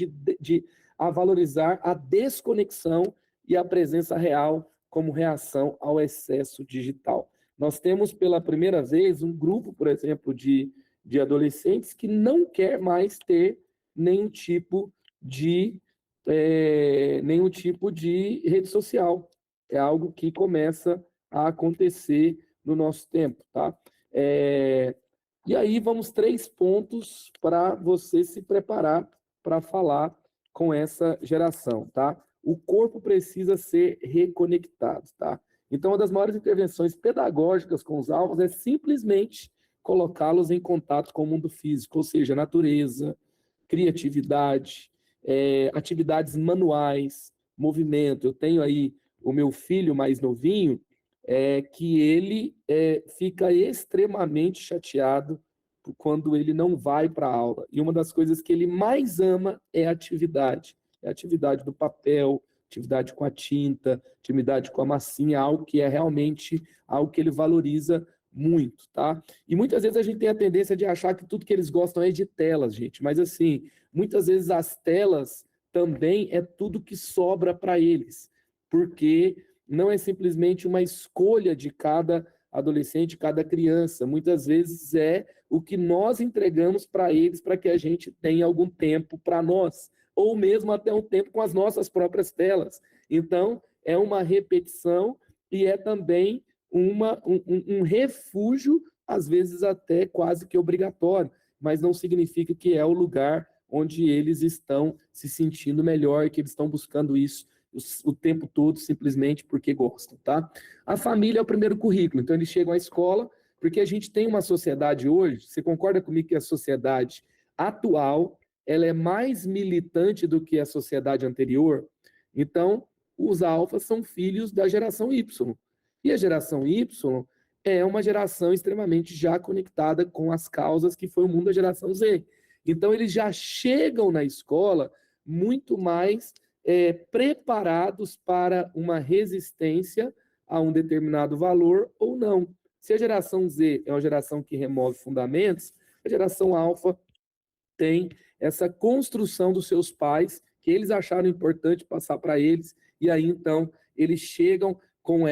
Speaker 4: a valorizar a desconexão e a presença real como reação ao excesso digital. Nós temos, pela primeira vez, um grupo, por exemplo, de adolescentes que não quer mais ter nenhum tipo de rede social. É algo que começa a acontecer no nosso tempo, tá? E aí vamos 3 pontos para você se preparar para falar com essa geração, tá? O corpo precisa ser reconectado, tá? Então, uma das maiores intervenções pedagógicas com os alvos é simplesmente colocá-los em contato com o mundo físico, ou seja, natureza, criatividade, atividades manuais, movimento. Eu tenho aí o meu filho mais novinho, que ele fica extremamente chateado quando ele não vai para a aula. E uma das coisas que ele mais ama é a atividade. É a atividade do papel, atividade com a tinta, atividade com a massinha, algo que é realmente algo que ele valoriza muito, tá? E muitas vezes a gente tem a tendência de achar que tudo que eles gostam é de telas, gente. Mas, assim, muitas vezes as telas também é tudo que sobra para eles. Porque não é simplesmente uma escolha de cada adolescente, cada criança. Muitas vezes é o que nós entregamos para eles para que a gente tenha algum tempo para nós, ou mesmo até um tempo com as nossas próprias telas. Então, é uma repetição e é também um refúgio, às vezes até quase que obrigatório, mas não significa que é o lugar onde eles estão se sentindo melhor e que eles estão buscando isso o tempo todo, simplesmente porque gostam, tá? A família é o primeiro currículo, então eles chegam à escola, porque a gente tem uma sociedade hoje, você concorda comigo que a sociedade atual, ela é mais militante do que a sociedade anterior? Então, os alfas são filhos da geração Y. E a geração Y é uma geração extremamente já conectada com as causas que foi o mundo da geração Z. Então, eles já chegam na escola muito mais preparados para uma resistência a um determinado valor ou não. Se a geração Z é uma geração que remove fundamentos, a geração alfa tem essa construção dos seus pais, que eles acharam importante passar para eles, e aí então eles chegam com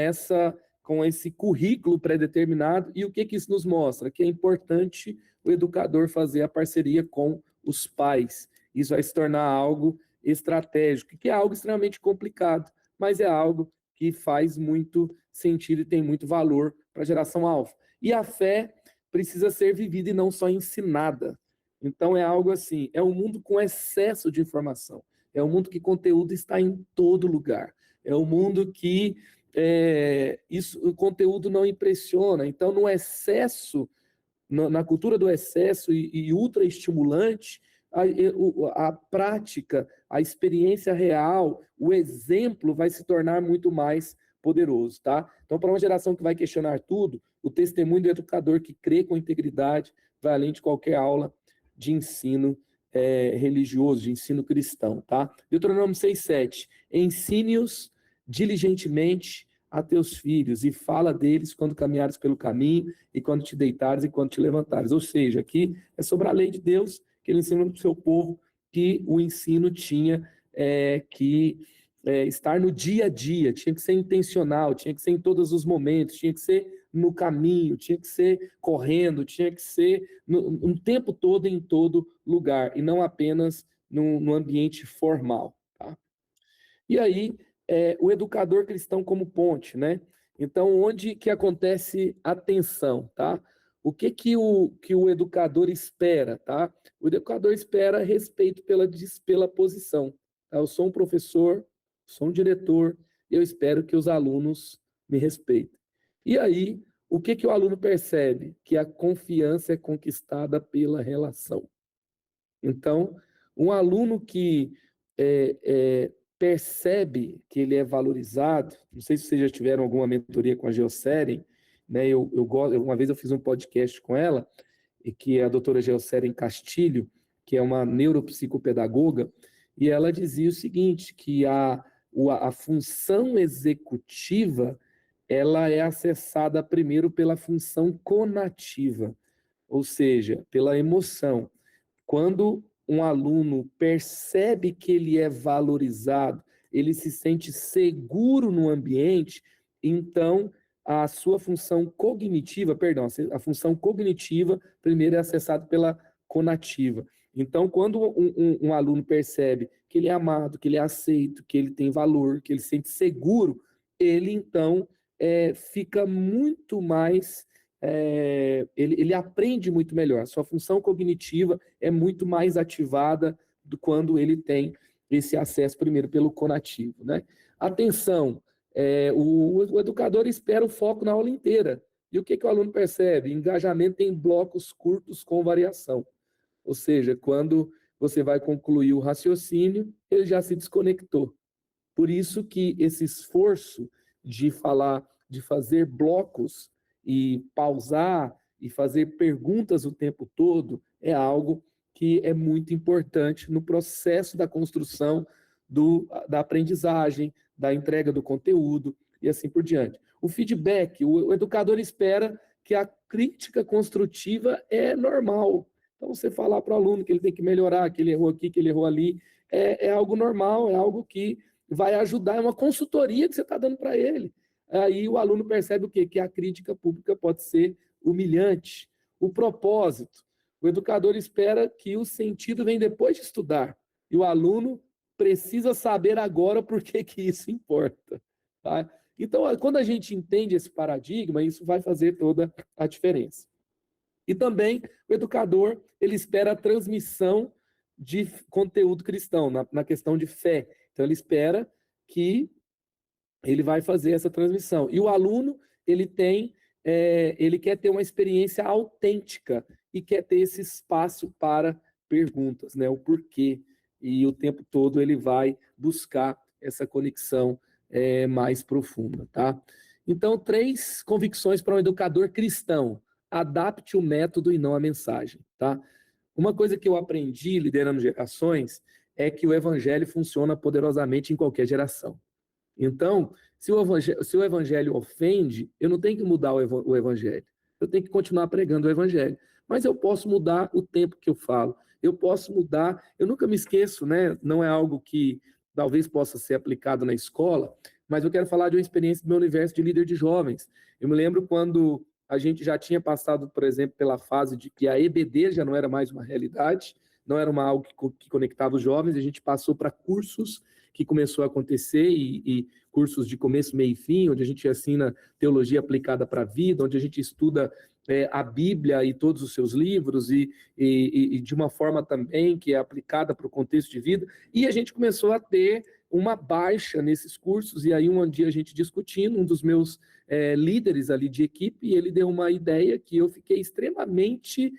Speaker 4: esse currículo pré-determinado, e o que isso nos mostra? Que é importante o educador fazer a parceria com os pais. Isso vai se tornar algo estratégico, que é algo extremamente complicado, mas é algo que faz muito sentido e tem muito valor para a geração alfa. E a fé precisa ser vivida e não só ensinada. Então é algo assim, é um mundo com excesso de informação, é um mundo que conteúdo está em todo lugar, é um mundo que o conteúdo não impressiona. Então no excesso, na cultura do excesso e ultra estimulante, a prática, a experiência real, o exemplo vai se tornar muito mais poderoso, tá? Então, para uma geração que vai questionar tudo, o testemunho do educador que crê com integridade vai além de qualquer aula de ensino religioso, de ensino cristão, tá? Deuteronômio 6:7, ensine-os diligentemente a teus filhos e fala deles quando caminhares pelo caminho e quando te deitares e quando te levantares. Ou seja, aqui é sobre a lei de Deus que ele ensina para o seu povo, que o ensino tinha que estar no dia a dia, tinha que ser intencional, tinha que ser em todos os momentos, tinha que ser no caminho, tinha que ser correndo, tinha que ser no tempo todo, em todo lugar, e não apenas no ambiente formal. Tá? E aí, o educador cristão como ponte, né? Então, onde que acontece a tensão, tá? O que o educador espera, tá? O educador espera respeito pela posição. Tá? Eu sou um professor, sou um diretor, e eu espero que os alunos me respeitem. E aí, o que o aluno percebe? Que a confiança é conquistada pela relação. Então, um aluno que percebe que ele é valorizado, não sei se vocês já tiveram alguma mentoria com a Geoceren, né? Uma vez eu fiz um podcast com ela, que é a doutora Geoceren Castilho, que é uma neuropsicopedagoga, e ela dizia o seguinte, que a função executiva ela é acessada primeiro pela função conativa, ou seja, pela emoção. Quando um aluno percebe que ele é valorizado, ele se sente seguro no ambiente, então a sua função cognitiva, a função cognitiva primeiro é acessada pela conativa. Então, quando um aluno percebe que ele é amado, que ele é aceito, que ele tem valor, que ele se sente seguro, ele então fica muito mais, ele aprende muito melhor. A sua função cognitiva é muito mais ativada quando ele tem esse acesso primeiro pelo conativo, né? Atenção, o educador espera o foco na aula inteira. E o que o aluno percebe? Engajamento em blocos curtos com variação. Ou seja, quando você vai concluir o raciocínio, ele já se desconectou. Por isso que esse esforço de fazer blocos e pausar e fazer perguntas o tempo todo é algo que é muito importante no processo da construção da aprendizagem, da entrega do conteúdo e assim por diante. O feedback, o educador espera que a crítica construtiva é normal. Então, você falar para o aluno que ele tem que melhorar, que ele errou aqui, que ele errou ali, é algo normal, é algo que vai ajudar, é uma consultoria que você está dando para ele. Aí o aluno percebe o quê? Que a crítica pública pode ser humilhante. O propósito. O educador espera que o sentido vem depois de estudar. E o aluno precisa saber agora por que isso importa. Tá? Então, quando a gente entende esse paradigma, isso vai fazer toda a diferença. E também o educador, ele espera a transmissão de conteúdo cristão, na questão de fé. Então, ele espera que ele vai fazer essa transmissão. E o aluno, ele quer ter uma experiência autêntica e quer ter esse espaço para perguntas, né? O porquê. E o tempo todo ele vai buscar essa conexão mais profunda, tá? Então, 3 convicções para um educador cristão. Adapte o método e não a mensagem, tá? Uma coisa que eu aprendi liderando gerações é que o evangelho funciona poderosamente em qualquer geração. Então, se o evangelho ofende, eu não tenho que mudar o evangelho. Eu tenho que continuar pregando o evangelho. Mas eu posso mudar o tempo que eu falo. Eu posso mudar. Eu nunca me esqueço, né? Não é algo que talvez possa ser aplicado na escola, mas eu quero falar de uma experiência do meu universo de líder de jovens. Eu me lembro quando a gente já tinha passado, por exemplo, pela fase de que a EBD já não era mais uma realidade, não era algo que conectava os jovens, a gente passou para cursos que começou a acontecer, e cursos de começo, meio e fim, onde a gente ensina teologia aplicada para a vida, onde a gente estuda a Bíblia e todos os seus livros, e de uma forma também que é aplicada para o contexto de vida, e a gente começou a ter uma baixa nesses cursos, e aí um dia a gente discutindo, um dos meus líderes ali de equipe, e ele deu uma ideia que eu fiquei extremamente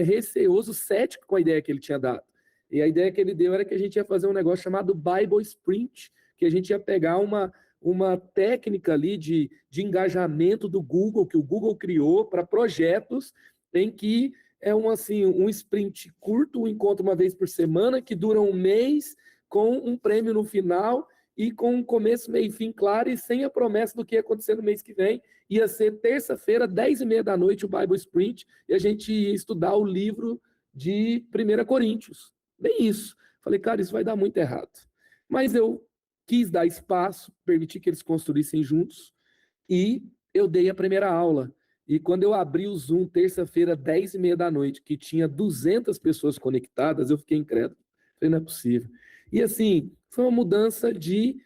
Speaker 4: receoso, cético com a ideia que ele tinha dado. E a ideia que ele deu era que a gente ia fazer um negócio chamado Bible Sprint, que a gente ia pegar uma técnica ali de engajamento do Google, que o Google criou para projetos em que é um sprint curto, um encontro uma vez por semana, que dura um mês, com um prêmio no final e com um começo, meio e fim claro, e sem a promessa do que ia acontecer no mês que vem. Ia ser terça-feira, 10h30 da noite, o Bible Sprint, e a gente ia estudar o livro de 1 Coríntios. Bem isso. Falei, cara, isso vai dar muito errado. Mas eu quis dar espaço, permitir que eles construíssem juntos, e eu dei a primeira aula. E quando eu abri o Zoom, terça-feira, 10h30 da noite, que tinha 200 pessoas conectadas, eu fiquei incrédulo. Falei, não é possível. E assim, foi uma mudança de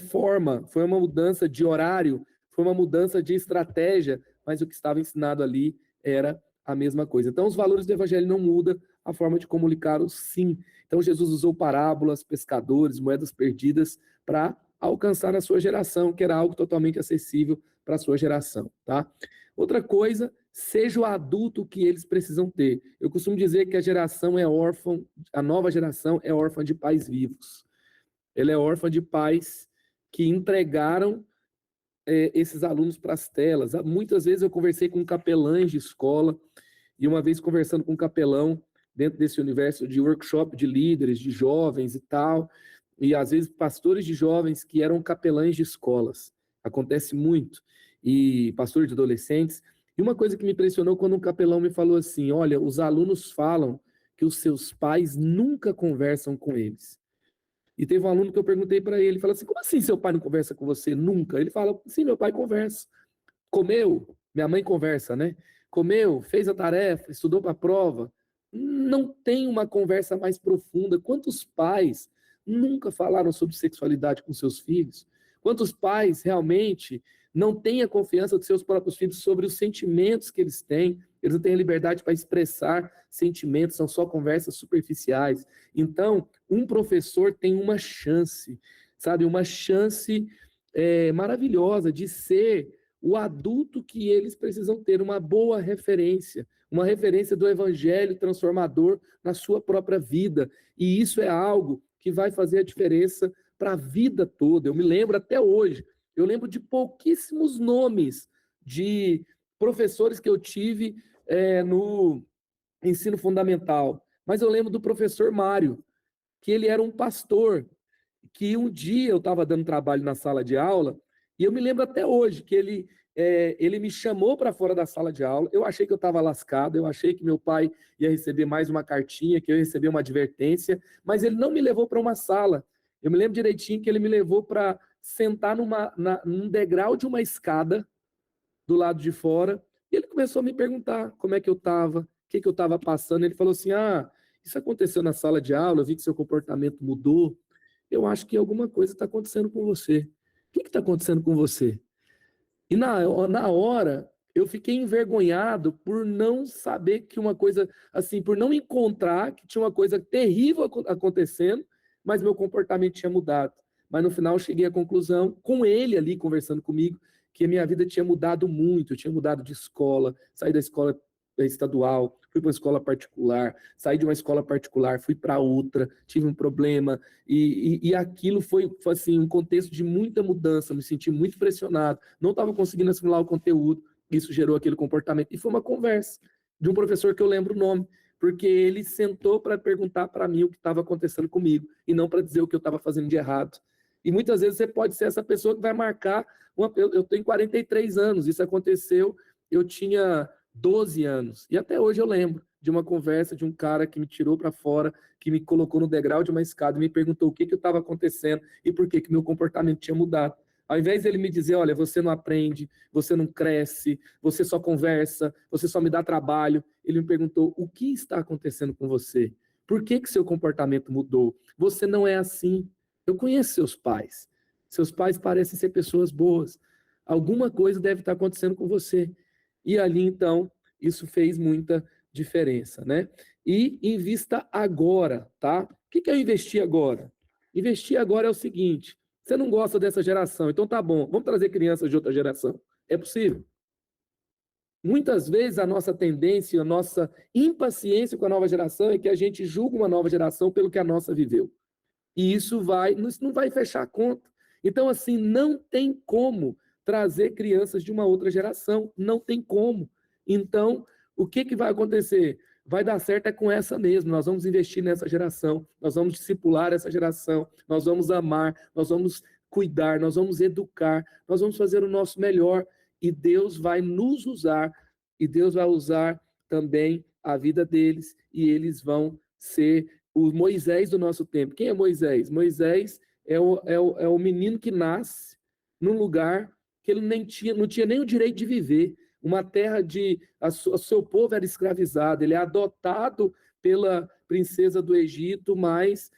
Speaker 4: forma, foi uma mudança de horário, foi uma mudança de estratégia, mas o que estava ensinado ali era a mesma coisa. Então, os valores do evangelho não mudam, a forma de comunicar o sim. Então, Jesus usou parábolas, pescadores, moedas perdidas para alcançar a sua geração, que era algo totalmente acessível para a sua geração, tá? Outra coisa, seja o adulto que eles precisam ter. Eu costumo dizer que a geração é órfã, a nova geração é órfã de pais vivos. Ela é órfã de pais que entregaram esses alunos para as telas. Muitas vezes eu conversei com capelães de escola, e uma vez conversando com um capelão, dentro desse universo de workshop de líderes, de jovens e tal, e às vezes pastores de jovens que eram capelães de escolas. Acontece muito. E pastores de adolescentes. E uma coisa que me impressionou quando um capelão me falou assim, olha, os alunos falam que os seus pais nunca conversam com eles. E teve um aluno que eu perguntei para ele, falou assim, como assim seu pai não conversa com você nunca? Ele fala, sim, meu pai conversa. Comeu? Minha mãe conversa, né? Comeu, fez a tarefa, estudou para a prova. Não tem uma conversa mais profunda. Quantos pais nunca falaram sobre sexualidade com seus filhos? Quantos pais realmente não têm a confiança dos seus próprios filhos sobre os sentimentos que eles têm? Eles não têm a liberdade para expressar sentimentos, são só conversas superficiais. Então, um professor tem uma chance, sabe? Uma chance maravilhosa de ser o adulto que eles precisam ter, uma boa referência, uma referência do evangelho transformador na sua própria vida. E isso é algo que vai fazer a diferença para a vida toda. Eu me lembro até hoje, eu lembro de pouquíssimos nomes de professores que eu tive no ensino fundamental, mas eu lembro do professor Mário, que ele era um pastor, que um dia eu estava dando trabalho na sala de aula, e eu me lembro até hoje que ele me chamou para fora da sala de aula. Eu achei que eu estava lascado, eu achei que meu pai ia receber mais uma cartinha, que eu ia receber uma advertência, mas ele não me levou para uma sala. Eu me lembro direitinho que ele me levou para sentar num degrau de uma escada do lado de fora, e ele começou a me perguntar como é que eu estava, o que eu estava passando. Ele falou assim, isso aconteceu na sala de aula, eu vi que seu comportamento mudou, eu acho que alguma coisa está acontecendo com você. que está acontecendo com você? E na hora, eu fiquei envergonhado por não saber que uma coisa, assim, por não encontrar que tinha uma coisa terrível acontecendo, mas meu comportamento tinha mudado. Mas no final eu cheguei à conclusão, com ele ali conversando comigo, que a minha vida tinha mudado muito. Eu tinha mudado de escola, saí da escola estadual, fui para uma escola particular, saí de uma escola particular, fui para outra, tive um problema, e aquilo foi assim, um contexto de muita mudança, me senti muito pressionado, não estava conseguindo assimilar o conteúdo, isso gerou aquele comportamento. E foi uma conversa de um professor que eu lembro o nome, porque ele sentou para perguntar para mim o que estava acontecendo comigo, e não para dizer o que eu estava fazendo de errado. E muitas vezes você pode ser essa pessoa que vai marcar, eu tenho 43 anos, isso aconteceu, eu tinha 12 anos, e até hoje eu lembro de uma conversa de um cara que me tirou para fora, que me colocou no degrau de uma escada e me perguntou o que estava acontecendo e por que meu comportamento tinha mudado. Ao invés dele me dizer, olha, você não aprende, você não cresce, você só conversa, você só me dá trabalho, ele me perguntou, o que está acontecendo com você? Por que seu comportamento mudou? Você não é assim. Eu conheço seus pais. Seus pais parecem ser pessoas boas. Alguma coisa deve estar acontecendo com você. E ali, então, isso fez muita diferença, né? E invista agora, tá? O que é investir agora? Investir agora é o seguinte, você não gosta dessa geração, então tá bom, vamos trazer crianças de outra geração. É possível? Muitas vezes a nossa tendência, a nossa impaciência com a nova geração é que a gente julga uma nova geração pelo que a nossa viveu. E isso não vai fechar a conta. Então, assim, não tem como trazer crianças de uma outra geração. Não tem como. Então, o que vai acontecer? Vai dar certo é com essa mesmo. Nós vamos investir nessa geração, nós vamos discipular essa geração, nós vamos amar, nós vamos cuidar, nós vamos educar, nós vamos fazer o nosso melhor. E Deus vai nos usar, e Deus vai usar também a vida deles, e eles vão ser o Moisés do nosso tempo. Quem é Moisés? Moisés é o menino que nasce num lugar que ele não tinha nem o direito de viver. Uma terra o seu povo era escravizado, ele é adotado pela princesa do Egito, mas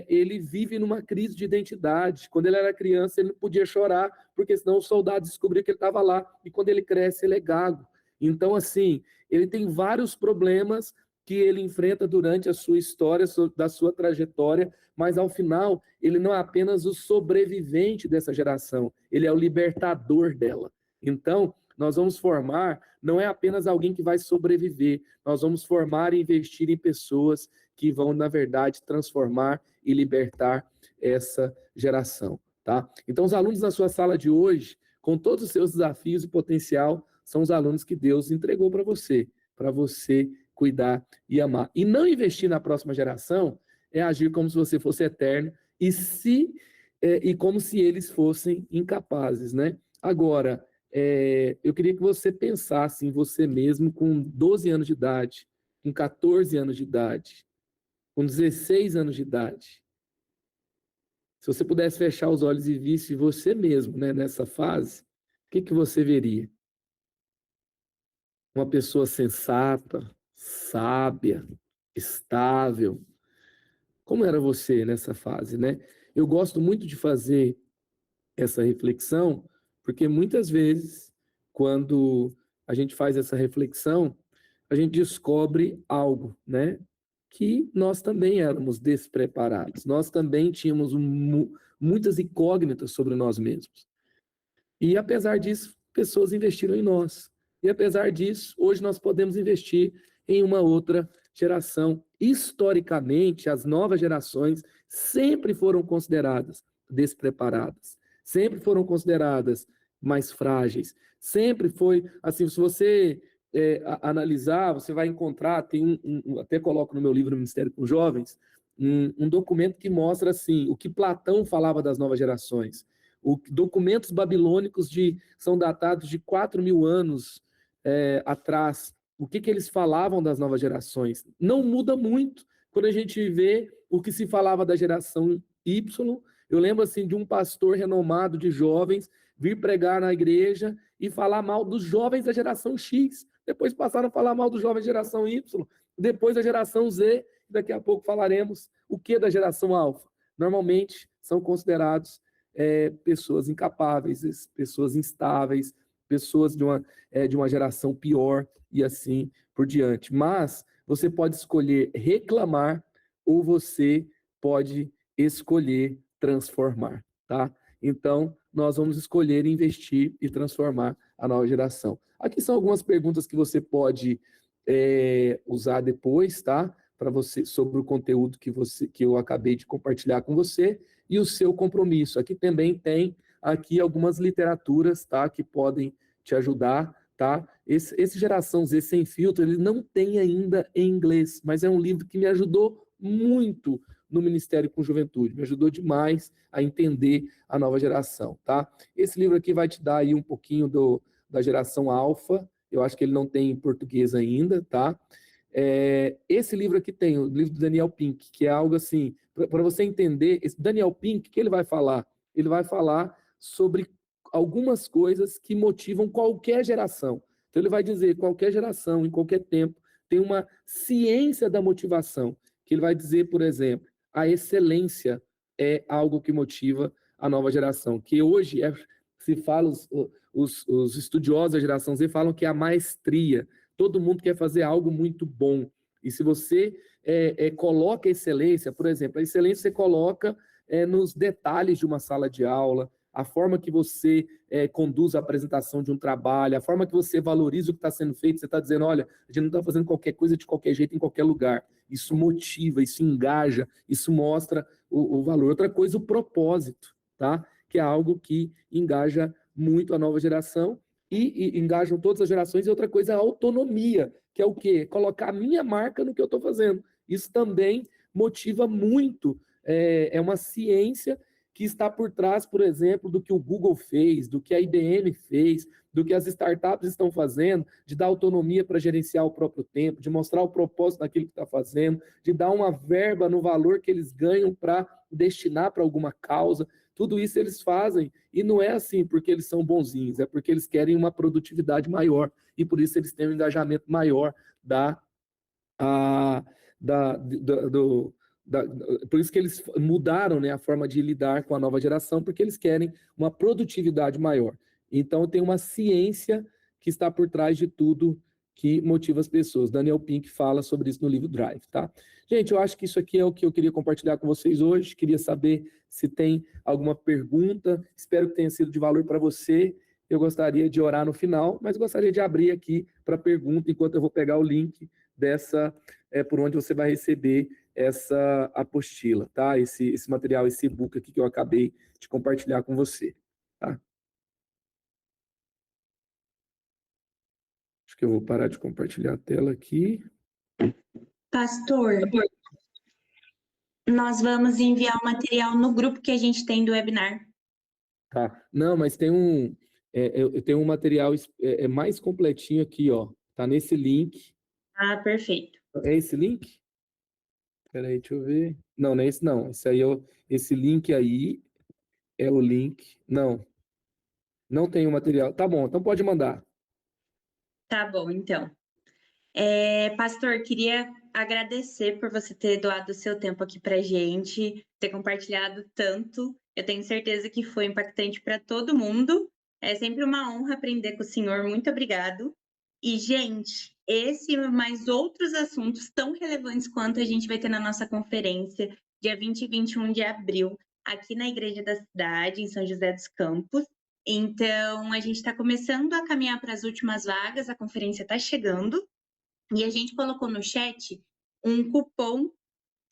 Speaker 4: ele vive numa crise de identidade. Quando ele era criança, ele não podia chorar, porque senão os soldados descobriam que ele estava lá, e quando ele cresce, ele é gago. Então, assim, ele tem vários problemas que ele enfrenta durante a sua história, da sua trajetória, mas ao final ele não é apenas o sobrevivente dessa geração, ele é o libertador dela. Então, nós vamos formar, não é apenas alguém que vai sobreviver, nós vamos formar e investir em pessoas que vão, na verdade, transformar e libertar essa geração, tá? Então, os alunos na sua sala de hoje, com todos os seus desafios e potencial, são os alunos que Deus entregou para você cuidar e amar. E não investir na próxima geração é agir como se você fosse eterno e como se eles fossem incapazes, né? Agora, eu queria que você pensasse em você mesmo com 12 anos de idade, com 14 anos de idade, com 16 anos de idade. Se você pudesse fechar os olhos e visse você mesmo, né, nessa fase, o que você veria? Uma pessoa sensata, sábia, estável. Como era você nessa fase, né? Eu gosto muito de fazer essa reflexão, porque muitas vezes, quando a gente faz essa reflexão, a gente descobre algo, né? Que nós também éramos despreparados, nós também tínhamos muitas incógnitas sobre nós mesmos. E apesar disso, pessoas investiram em nós. E apesar disso, hoje nós podemos investir em uma outra geração. Historicamente, as novas gerações sempre foram consideradas despreparadas, sempre foram consideradas mais frágeis, sempre foi, assim, se você analisar, você vai encontrar, até coloco no meu livro Ministério com Jovens, um documento que mostra, assim, o que Platão falava das novas gerações. Documentos babilônicos são datados de 4.000 anos atrás, o que eles falavam das novas gerações. Não muda muito quando a gente vê o que se falava da geração Y. Eu lembro assim de um pastor renomado de jovens vir pregar na igreja e falar mal dos jovens da geração X. Depois passaram a falar mal dos jovens da geração Y. Depois da geração Z. Daqui a pouco falaremos o que da geração Alfa. Normalmente são considerados pessoas incapazes, pessoas instáveis, pessoas de uma geração pior e assim por diante. Mas você pode escolher reclamar ou você pode escolher transformar, tá? Então, nós vamos escolher investir e transformar a nova geração. Aqui são algumas perguntas que você pode usar depois, tá? Para você, sobre o conteúdo que eu acabei de compartilhar com você e o seu compromisso. Aqui também tem aqui algumas literaturas, tá? Que podem te ajudar, tá? Esse Geração Z Sem Filtro, ele não tem ainda em inglês, mas é um livro que me ajudou muito no Ministério com Juventude, me ajudou demais a entender a nova geração, tá? Esse livro aqui vai te dar aí um pouquinho da geração alfa, eu acho que ele não tem em português ainda, tá? Esse livro aqui tem, o livro do Daniel Pink, que é algo assim, para você entender, esse Daniel Pink, o que ele vai falar? Ele vai falar sobre algumas coisas que motivam qualquer geração. Então ele vai dizer, qualquer geração, em qualquer tempo, tem uma ciência da motivação, que ele vai dizer, por exemplo, a excelência é algo que motiva a nova geração, que hoje se fala, os estudiosos da geração Z falam que é a maestria. Todo mundo quer fazer algo muito bom. E se você coloca excelência, por exemplo, a excelência você coloca nos detalhes de uma sala de aula, a forma que você conduz a apresentação de um trabalho, a forma que você valoriza o que está sendo feito, você está dizendo, olha, a gente não está fazendo qualquer coisa de qualquer jeito, em qualquer lugar. Isso motiva, isso engaja, isso mostra o valor. Outra coisa, o propósito, tá? Que é algo que engaja muito a nova geração e engajam todas as gerações. E outra coisa, a autonomia, que é o quê? Colocar a minha marca no que eu estou fazendo. Isso também motiva muito. É uma ciência que está por trás, por exemplo, do que o Google fez, do que a IBM fez, do que as startups estão fazendo, de dar autonomia para gerenciar o próprio tempo, de mostrar o propósito daquilo que está fazendo, de dar uma verba no valor que eles ganham para destinar para alguma causa. Tudo isso eles fazem, e não é assim porque eles são bonzinhos, é porque eles querem uma produtividade maior, e por isso eles têm um engajamento maior por isso que eles mudaram, né, a forma de lidar com a nova geração, porque eles querem uma produtividade maior. Então, tem uma ciência que está por trás de tudo que motiva as pessoas. Daniel Pink fala sobre isso no livro Drive, tá? Gente, eu acho que isso aqui é o que eu queria compartilhar com vocês hoje. Queria saber se tem alguma pergunta. Espero que tenha sido de valor para você. Eu gostaria de orar no final, mas gostaria de abrir aqui para pergunta, enquanto eu vou pegar o link por onde você vai receber essa apostila, tá? Esse material, esse e-book aqui que eu acabei de compartilhar com você, tá? Acho que eu vou parar de compartilhar a tela aqui.
Speaker 2: Pastor, nós vamos enviar o material no grupo que a gente tem do webinar.
Speaker 4: Tá. Não, mas tem eu tenho um material mais completinho aqui, ó. Tá nesse link.
Speaker 2: Ah, perfeito.
Speaker 4: É esse link? Peraí, deixa eu ver. Não, não é esse não. Esse link aí é o link. Não tem o material. Tá bom, então pode mandar.
Speaker 2: Tá bom, então. Pastor, queria agradecer por você ter doado o seu tempo aqui pra gente, ter compartilhado tanto. Eu tenho certeza que foi impactante para todo mundo. É sempre uma honra aprender com o senhor. Muito obrigado. E, gente, esse e mais outros assuntos tão relevantes quanto a gente vai ter na nossa conferência, dia 20 e 21 de abril, aqui na Igreja da Cidade, em São José dos Campos. Então, a gente está começando a caminhar para as últimas vagas, a conferência está chegando. E a gente colocou no chat um cupom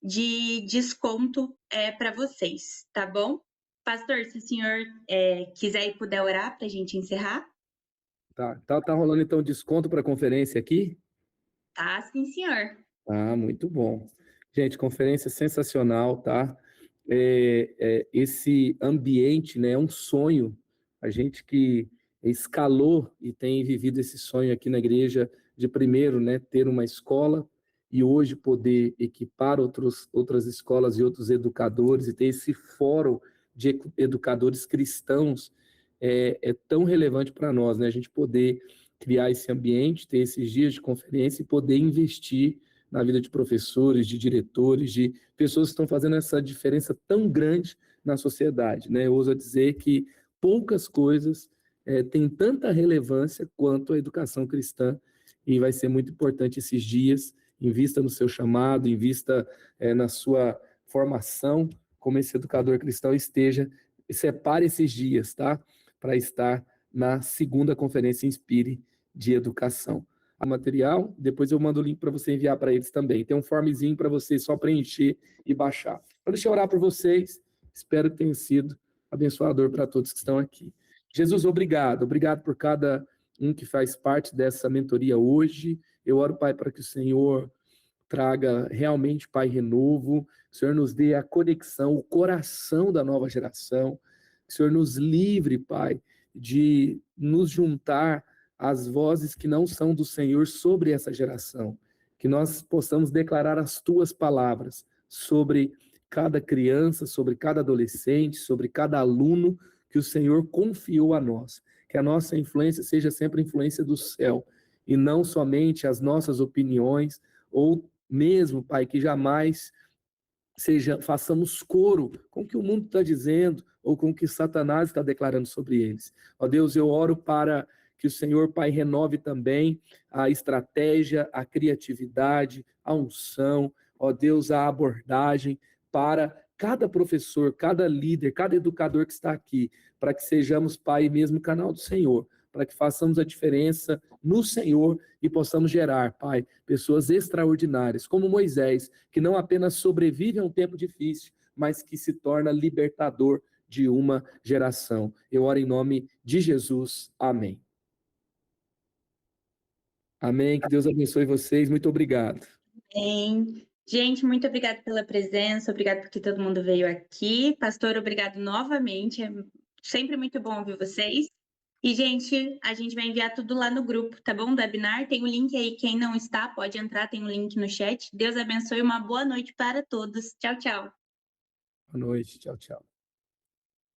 Speaker 2: de desconto para vocês, tá bom? Pastor, se o senhor quiser e puder orar para a gente encerrar.
Speaker 4: Tá rolando então desconto para a conferência aqui?
Speaker 2: Tá, sim, senhor.
Speaker 4: Ah, muito bom. Gente, conferência sensacional, tá? Esse ambiente, né, é um sonho. A gente que escalou e tem vivido esse sonho aqui na igreja de primeiro, né, ter uma escola e hoje poder equipar outras escolas e outros educadores e ter esse fórum de educadores cristãos é tão relevante para nós, né? A gente poder criar esse ambiente, ter esses dias de conferência e poder investir na vida de professores, de diretores, de pessoas que estão fazendo essa diferença tão grande na sociedade, né? Eu ouso dizer que poucas coisas têm tanta relevância quanto a educação cristã, e vai ser muito importante esses dias. Invista no seu chamado, invista na sua formação como esse educador cristão, separe esses dias, tá? Para estar na segunda conferência Inspire de educação. A material, depois eu mando o link para você enviar para eles também. Tem um formezinho para você só preencher e baixar. Então, deixa eu orar por vocês. Espero que tenha sido abençoador para todos que estão aqui. Jesus, obrigado. Obrigado por cada um que faz parte dessa mentoria hoje. Eu oro, Pai, para que o Senhor traga realmente, Pai, renovo. Que o Senhor nos dê a conexão, o coração da nova geração. Que o Senhor nos livre, Pai, de nos juntar às vozes que não são do Senhor sobre essa geração. Que nós possamos declarar as Tuas palavras sobre cada criança, sobre cada adolescente, sobre cada aluno que o Senhor confiou a nós. Que a nossa influência seja sempre influência do céu, e não somente as nossas opiniões, ou mesmo, Pai, que jamais façamos coro com o que o mundo está dizendo, ou com o que Satanás está declarando sobre eles. Ó Deus, eu oro para que o Senhor, Pai, renove também a estratégia, a criatividade, a unção, ó Deus, a abordagem para cada professor, cada líder, cada educador que está aqui, para que sejamos, Pai, mesmo canal do Senhor, para que façamos a diferença no Senhor e possamos gerar, Pai, pessoas extraordinárias, como Moisés, que não apenas sobrevive a um tempo difícil, mas que se torna libertador de uma geração. Eu oro em nome de Jesus. Amém. Amém. Que Deus abençoe vocês. Muito obrigado.
Speaker 2: Amém. Gente, muito obrigada pela presença, obrigado porque todo mundo veio aqui. Pastor, obrigado novamente. É sempre muito bom ouvir vocês. E, gente, a gente vai enviar tudo lá no grupo, tá bom? Do webinar. Tem o link aí, quem não está, pode entrar, tem o link no chat. Deus abençoe, uma boa noite para todos. Tchau, tchau.
Speaker 4: Boa noite. Tchau, tchau.